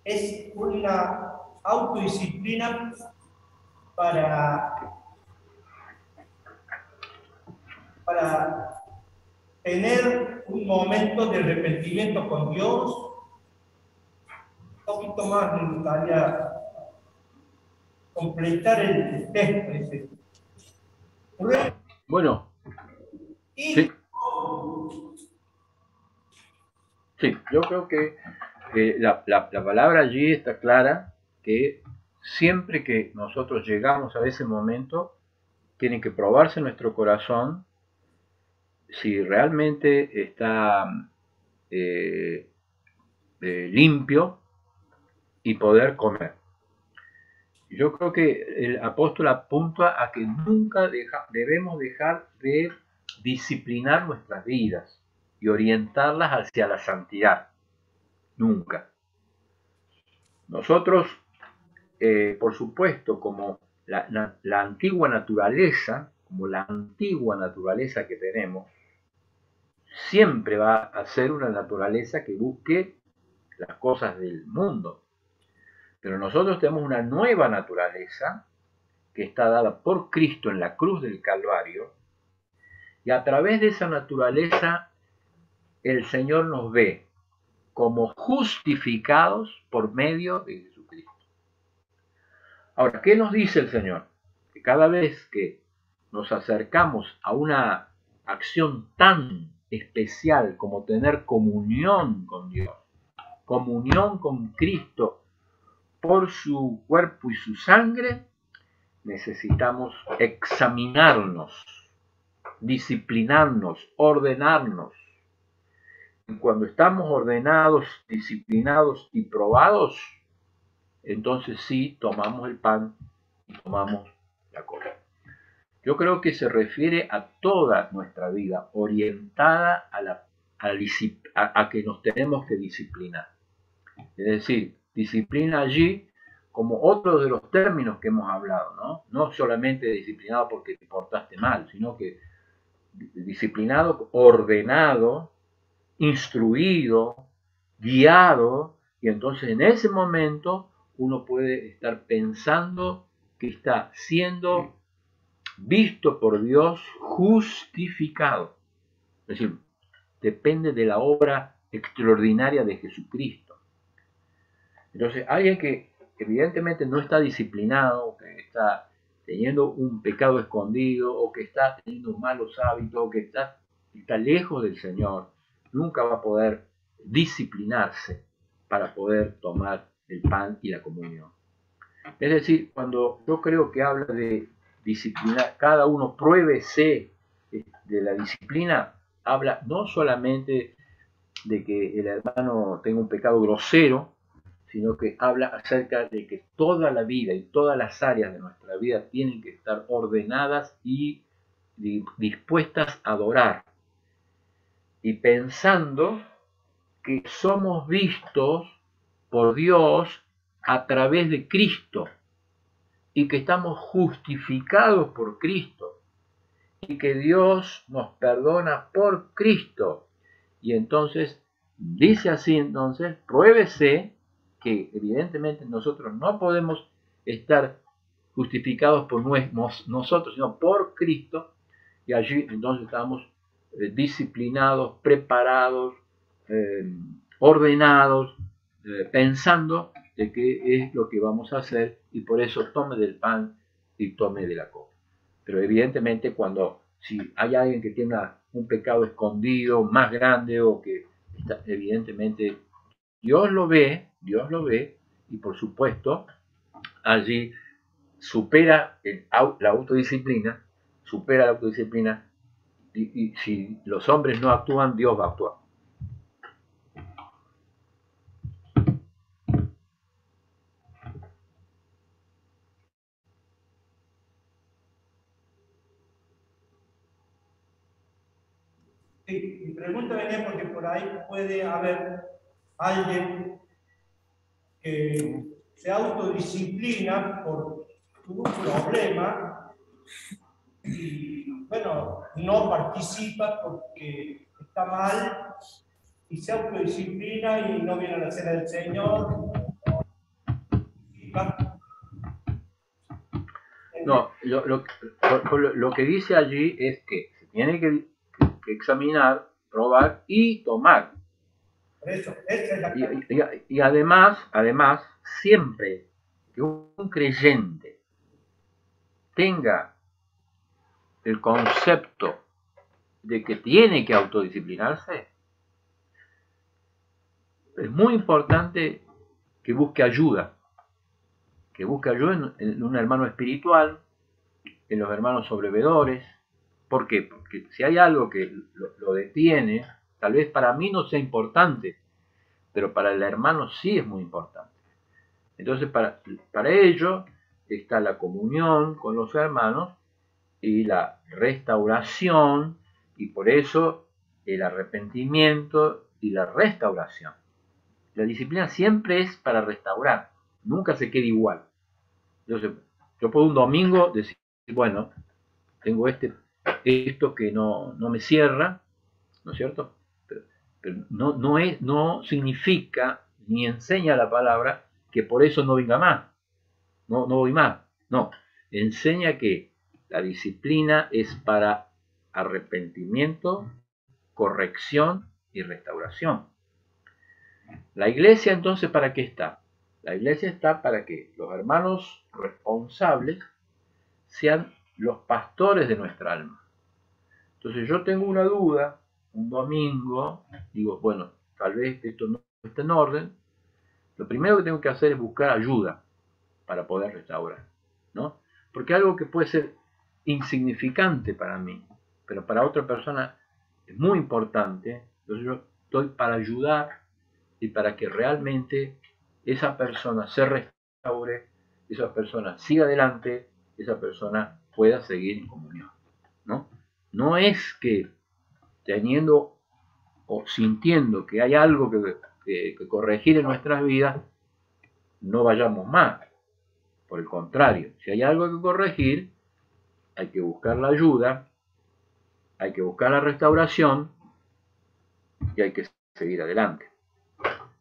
Es una autodisciplina para tener un momento de arrepentimiento con Dios. Un poquito más me gustaría completar el texto. Bueno, sí, yo creo que la palabra allí está clara, que siempre que nosotros llegamos a ese momento, tiene que probarse nuestro corazón si realmente está limpio y poder comer. Yo creo que el apóstol apunta a que nunca debemos dejar de disciplinar nuestras vidas y orientarlas hacia la santidad. Nunca. Nosotros, por supuesto, como la antigua naturaleza, que tenemos, siempre va a ser una naturaleza que busque las cosas del mundo. Pero nosotros tenemos una nueva naturaleza que está dada por Cristo en la cruz del Calvario, y a través de esa naturaleza el Señor nos ve como justificados por medio de Jesucristo. Ahora, ¿qué nos dice el Señor? Que cada vez que nos acercamos a una acción tan especial como tener comunión con Dios, comunión con Cristo, por su cuerpo y su sangre, necesitamos examinarnos, disciplinarnos, ordenarnos. Y cuando estamos ordenados, disciplinados y probados, entonces sí tomamos el pan y tomamos la copa. Yo creo que se refiere a toda nuestra vida, orientada a que nos tenemos que disciplinar. Es decir, disciplina allí como otro de los términos que hemos hablado, ¿no? No solamente disciplinado porque te portaste mal, sino que disciplinado, ordenado, instruido, guiado, y entonces en ese momento uno puede estar pensando que está siendo visto por Dios justificado. Es decir, depende de la obra extraordinaria de Jesucristo. Entonces, alguien que evidentemente no está disciplinado, que está teniendo un pecado escondido, o que está teniendo malos hábitos, o que está lejos del Señor, nunca va a poder disciplinarse para poder tomar el pan y la comunión. Es decir, cuando yo creo que habla de disciplina, cada uno pruébese de la disciplina, habla no solamente de que el hermano tenga un pecado grosero, sino que habla acerca de que toda la vida y todas las áreas de nuestra vida tienen que estar ordenadas y dispuestas a adorar. Y pensando que somos vistos por Dios a través de Cristo y que estamos justificados por Cristo y que Dios nos perdona por Cristo. Y entonces, dice así entonces, pruébese que evidentemente nosotros no podemos estar justificados por nosotros, sino por Cristo, y allí entonces estamos disciplinados, preparados, ordenados, pensando de qué es lo que vamos a hacer, y por eso tome del pan y tome de la copa. Pero evidentemente si hay alguien que tiene un pecado escondido, más grande, o que está, evidentemente Dios lo ve, y por supuesto allí supera la autodisciplina, y si los hombres no actúan, Dios va a actuar. Sí, mi pregunta venía porque por ahí puede haber alguien que se autodisciplina por un problema y, bueno, no participa porque está mal y se autodisciplina y no viene a la cena del Señor. No, lo que dice allí es que se tiene que examinar, probar y tomar. Eso, esa es la y además, siempre que un creyente tenga el concepto de que tiene que autodisciplinarse, es muy importante que busque ayuda. En un hermano espiritual, en los hermanos sobrevedores. ¿Por qué? Porque si hay algo que lo detiene, tal vez para mí no sea importante, pero para el hermano sí es muy importante. Entonces, para ello está la comunión con los hermanos y la restauración, y por eso el arrepentimiento y la restauración. La disciplina siempre es para restaurar, nunca se queda igual. Entonces, yo puedo un domingo decir, bueno, tengo esto que no me cierra, ¿no es cierto? Pero no significa, ni enseña la palabra, que por eso no venga más, no voy más. No, enseña que la disciplina es para arrepentimiento, corrección y restauración. La iglesia entonces, ¿para qué está? La iglesia está para que los hermanos responsables sean los pastores de nuestra alma. Entonces yo tengo una duda, un domingo, digo, bueno, tal vez esto no está en orden. Lo primero que tengo que hacer es buscar ayuda para poder restaurar, ¿no? Porque algo que puede ser insignificante para mí, pero para otra persona es muy importante. Entonces yo estoy para ayudar y para que realmente esa persona se restaure restaure, esa persona siga adelante, esa persona pueda seguir en comunión, ¿no? No es que teniendo o sintiendo que hay algo que corregir en nuestras vidas, no vayamos más. Por el contrario, si hay algo que corregir, hay que buscar la ayuda, hay que buscar la restauración y hay que seguir adelante.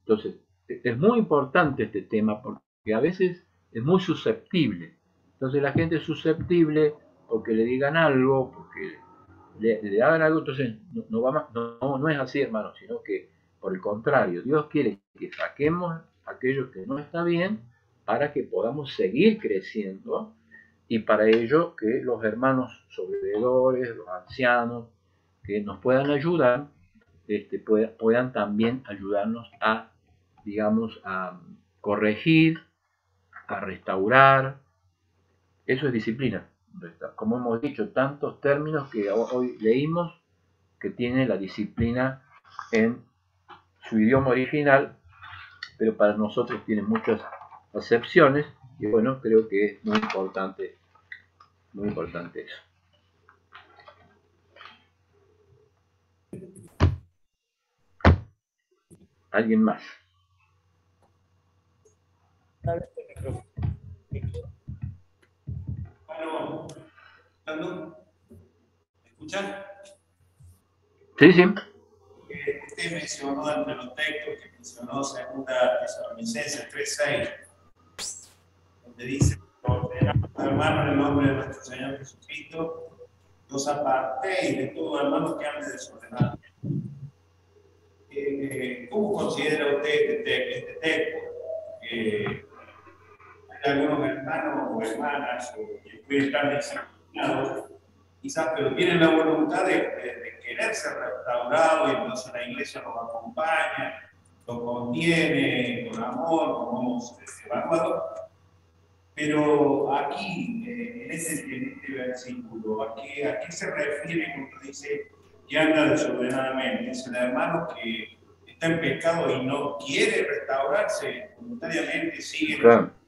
Entonces, es muy importante este tema porque a veces es muy susceptible. Entonces la gente es susceptible porque le digan algo, porque le hagan algo, entonces no es así, hermano, sino que por el contrario, Dios quiere que saquemos aquello que no está bien para que podamos seguir creciendo y para ello que los hermanos sobrevedores, los ancianos, que nos puedan ayudar, puedan también ayudarnos a, digamos, a corregir, a restaurar. Eso es disciplina. Como hemos dicho, tantos términos que hoy leímos que tiene la disciplina en su idioma original, pero para nosotros tiene muchas acepciones y bueno, creo que es muy importante eso. ¿Alguien más? Bueno, ¿me escuchan? Sí, sí. Usted mencionó entre los textos que mencionó segunda Tesalonicenses 3:6, donde dice: ordenamos, hermanos, en el nombre de nuestro Señor Jesucristo, los apartéis de todo hermano que ande desordenado. ¿Cómo considera usted este texto? Hay algunos hermanos o hermanas que pueden estar desencaminados, quizás, pero tienen la voluntad de querer ser restaurados y entonces la iglesia los acompaña, los contiene con amor, como hemos evaluado. Pero aquí, en este versículo, ¿a qué se refiere cuando dice que anda desordenadamente? Es el hermano que está en pecado y no quiere restaurarse, voluntariamente sigue. Claro.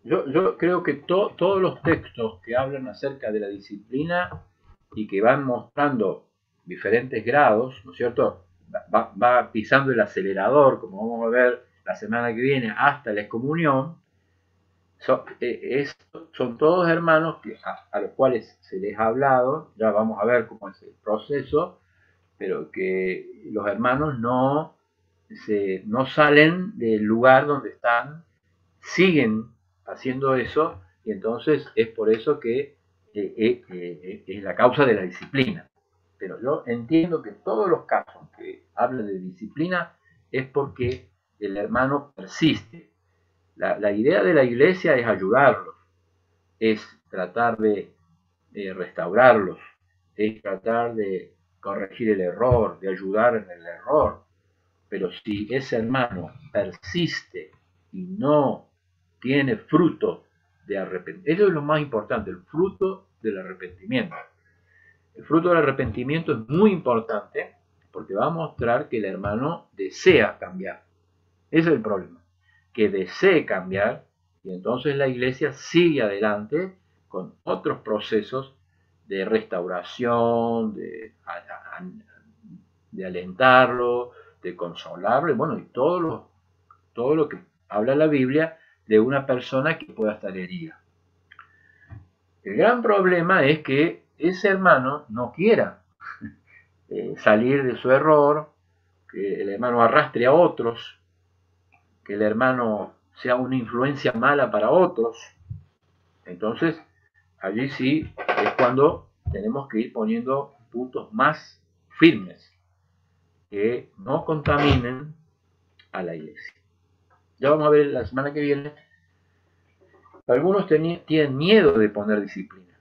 Yo creo que todos los textos que hablan acerca de la disciplina y que van mostrando diferentes grados, ¿no es cierto? Va pisando el acelerador, como vamos a ver la semana que viene, hasta la excomunión. Son todos hermanos a los cuales se les ha hablado, ya vamos a ver cómo es el proceso, pero que los hermanos no salen del lugar donde están, siguen haciendo eso, y entonces es por eso que es la causa de la disciplina. Pero yo entiendo que todos los casos que hablan de disciplina es porque el hermano persiste. La idea de la iglesia es ayudarlos, es tratar de restaurarlos, es tratar de corregir el error, de ayudar en el error. Pero si ese hermano persiste y no tiene fruto de arrepentimiento, eso es lo más importante, el fruto del arrepentimiento. El fruto del arrepentimiento es muy importante porque va a mostrar que el hermano desea cambiar. Ese es el problema, que desee cambiar, y entonces la iglesia sigue adelante con otros procesos de restauración, de alentarlo, de consolarlo, y bueno, y todo lo que habla la Biblia de una persona que pueda estar herida. El gran problema es que ese hermano no quiera salir de su error, que el hermano arrastre a otros, que el hermano sea una influencia mala para otros. Entonces, allí sí es cuando tenemos que ir poniendo puntos más firmes que no contaminen a la iglesia. Ya vamos a ver la semana que viene. Algunos tienen miedo de poner disciplina,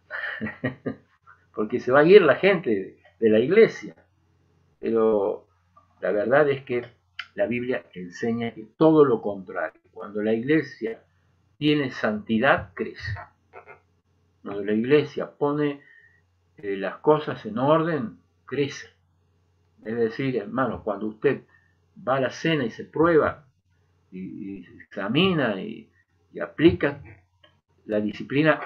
porque se va a ir la gente de la iglesia. Pero la verdad es que la Biblia enseña que todo lo contrario. Cuando la iglesia tiene santidad, crece. Cuando la iglesia pone las cosas en orden, crece. Es decir, hermano, cuando usted va a la cena y se prueba y examina y aplica la disciplina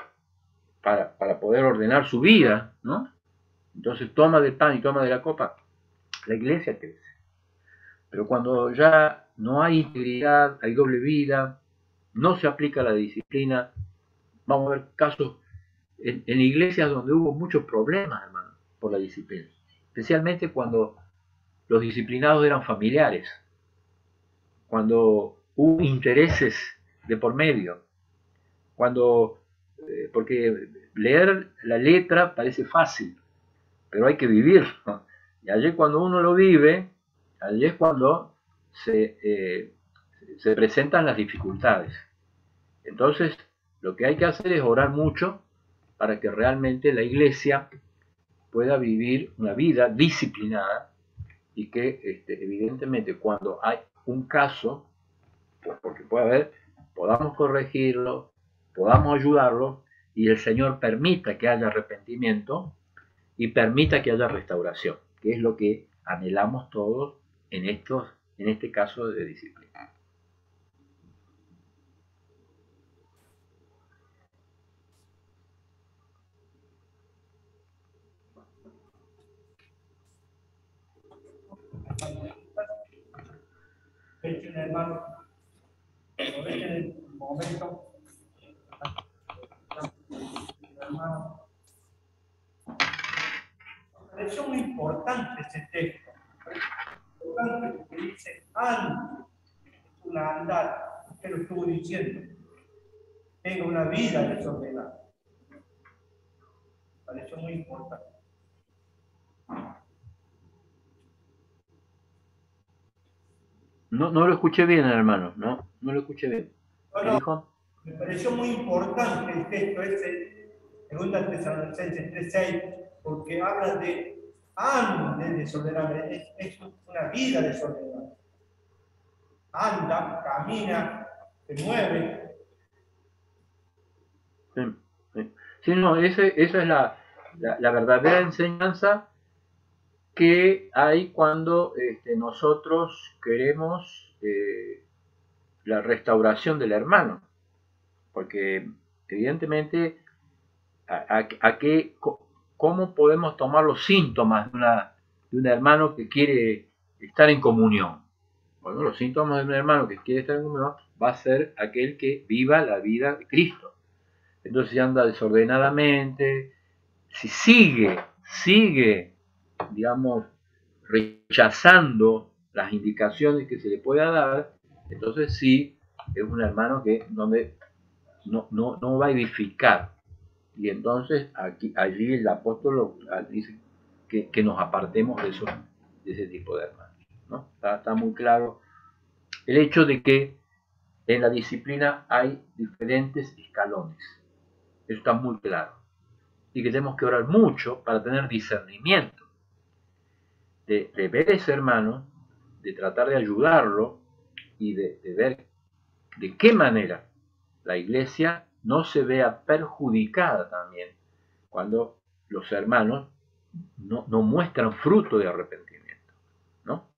para poder ordenar su vida, ¿no? Entonces toma del pan y toma de la copa, la iglesia crece. Pero cuando ya no hay integridad, hay doble vida, no se aplica la disciplina, vamos a ver casos en iglesias donde hubo muchos problemas, hermano, por la disciplina. Especialmente cuando los disciplinados eran familiares, cuando hubo intereses de por medio, porque leer la letra parece fácil, pero hay que vivir, ¿no? Y allí cuando uno lo vive, allí es cuando se presentan las dificultades. Entonces, lo que hay que hacer es orar mucho para que realmente la iglesia pueda vivir una vida disciplinada y que evidentemente cuando hay un caso, porque puede haber, podamos corregirlo, podamos ayudarlo y el Señor permita que haya arrepentimiento y permita que haya restauración, que es lo que anhelamos todos en este caso de disciplina. Aprovechen, hermano, aprovechen el momento. Hermano, me pareció muy importante ese texto. Importante porque dice, ande, una andar, que lo estuvo diciendo, tenga una vida desordenada. Me pareció muy importante. No lo escuché bien, hermano, no lo escuché bien. ¿Qué dijo? Me pareció muy importante el texto ese, 2 Tesalonicenses 3:6, porque habla de ande desordenadamente, es una vida desordenada. Anda, camina, se mueve. Sí, no, esa es la verdadera enseñanza que hay cuando nosotros queremos la restauración del hermano, porque evidentemente ¿cómo podemos tomar los síntomas de un hermano que quiere estar en comunión? Bueno, los síntomas de un hermano que quiere estar en comunión va a ser aquel que viva la vida de Cristo. Entonces si anda desordenadamente, si sigue, digamos, rechazando las indicaciones que se le pueda dar, entonces sí es un hermano donde no va a edificar. Y entonces allí el apóstol dice que nos apartemos de ese tipo de hermanos, ¿no? Está muy claro el hecho de que en la disciplina hay diferentes escalones. Eso está muy claro. Y que tenemos que orar mucho para tener discernimiento de ver a ese hermano, de tratar de ayudarlo y de ver de qué manera la iglesia no se vea perjudicada también cuando los hermanos no muestran fruto de arrepentimiento, ¿no?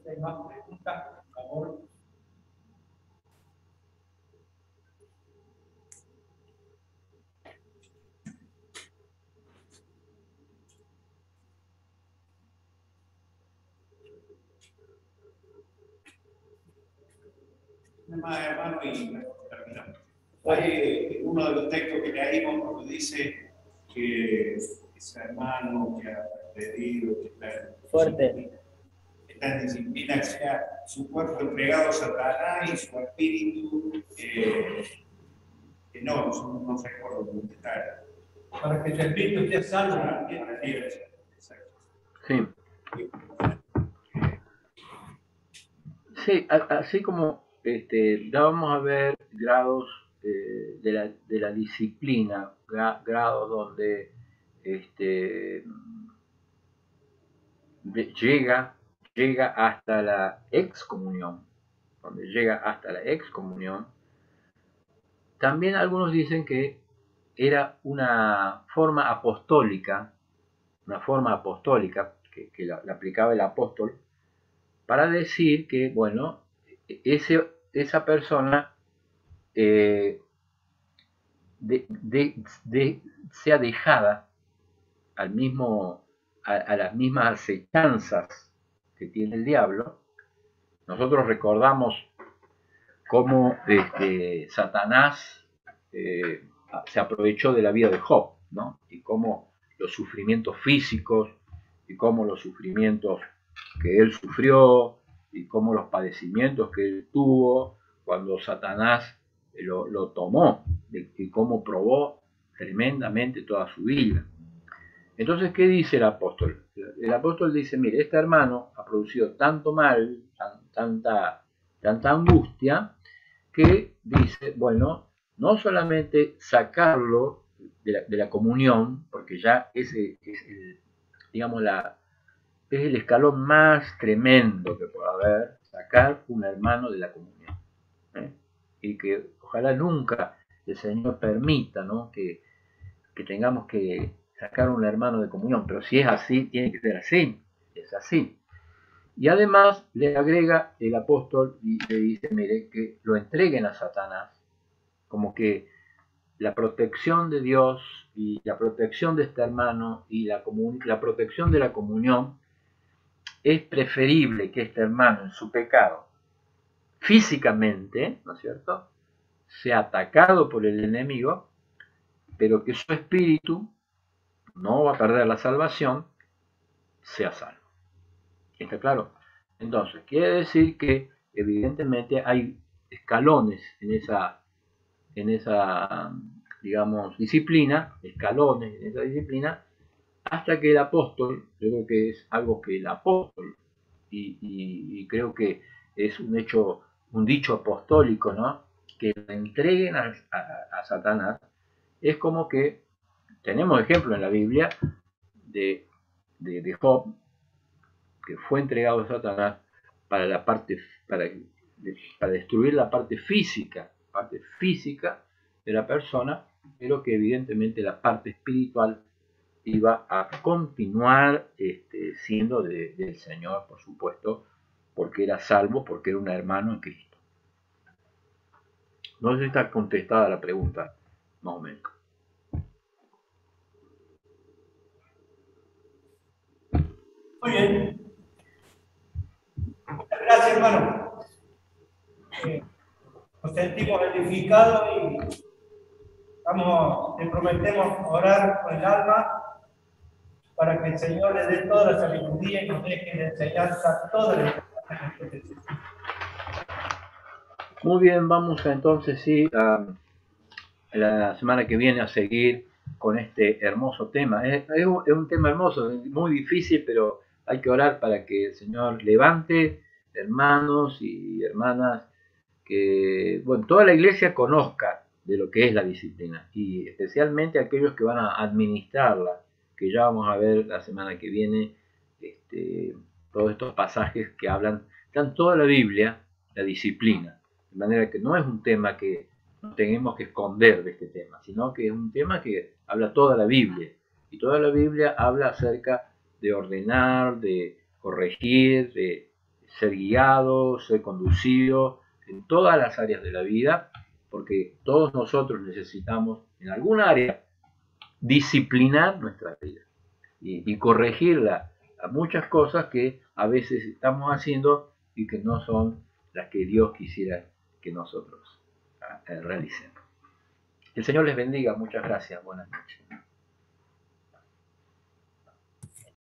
¿Hay más preguntas, por favor? Más, hermano, y terminamos. Hay uno de los textos que leímos cuando dice que ese hermano que ha pedido, que está en disciplina, que sea su cuerpo entregado a Satanás y su espíritu, que no recuerdo cómo está. Para que el espíritu esté salvo. Sí. Sí, así como ya vamos a ver grados de la disciplina, grados donde llega hasta la excomunión, también algunos dicen que era una forma apostólica que la aplicaba el apóstol para decir que, bueno, esa persona sea dejada a las mismas acechanzas que tiene el diablo. Nosotros recordamos cómo Satanás se aprovechó de la vida de Job, ¿no? Y cómo los sufrimientos físicos, y cómo los sufrimientos que él sufrió, y cómo los padecimientos que él tuvo cuando Satanás lo tomó, y cómo probó tremendamente toda su vida. Entonces, ¿qué dice el apóstol? El apóstol dice, mire, este hermano ha producido tanto mal, tanta angustia, que dice, bueno, no solamente sacarlo de la comunión, porque ya ese es el escalón más tremendo que puede haber, sacar un hermano de la comunión. Y que ojalá nunca el Señor permita, ¿no?, que tengamos que sacar un hermano de comunión, pero si es así, tiene que ser así, es así. Y además le agrega el apóstol y le dice, mire, que lo entreguen a Satanás, como que la protección de Dios y la protección de este hermano y la protección de la comunión es preferible que este hermano en su pecado físicamente, ¿no es cierto?, sea atacado por el enemigo, pero que su espíritu no va a perder la salvación, sea salvo. ¿Está claro? Entonces, quiere decir que evidentemente hay escalones en esa digamos, disciplina, hasta que el apóstol, yo creo que es algo que el apóstol, y creo que es un dicho apostólico, ¿no?, que lo entreguen a Satanás. Es como que tenemos ejemplo en la Biblia de Job, que fue entregado a Satanás para destruir la parte física de la persona, pero que evidentemente la parte espiritual iba a continuar siendo del Señor, por supuesto, porque era salvo, porque era un hermano en Cristo. No sé si está contestada la pregunta, más o menos. Muy bien. Gracias, hermano. Nos sentimos edificados y te prometemos orar con el alma para que el Señor le dé toda la sabiduría y nos deje de enseñanza toda la información que necesitamos. Muy bien, vamos entonces sí la semana que viene a seguir con este hermoso tema. Es un tema hermoso, muy difícil, pero hay que orar para que el Señor levante hermanos y hermanas que, bueno, toda la iglesia conozca de lo que es la disciplina, y especialmente aquellos que van a administrarla, que ya vamos a ver la semana que viene todos estos pasajes que hablan, están toda la Biblia, la disciplina, de manera que no es un tema que no tenemos que esconder de este tema, sino que es un tema que habla toda la Biblia, y toda la Biblia habla acerca de ordenar, de corregir, de ser guiado, ser conducido en todas las áreas de la vida, porque todos nosotros necesitamos en algún área disciplinar nuestra vida y corregirla a muchas cosas que a veces estamos haciendo y que no son las que Dios quisiera que nosotros realicemos. El Señor les bendiga, muchas gracias, buenas noches.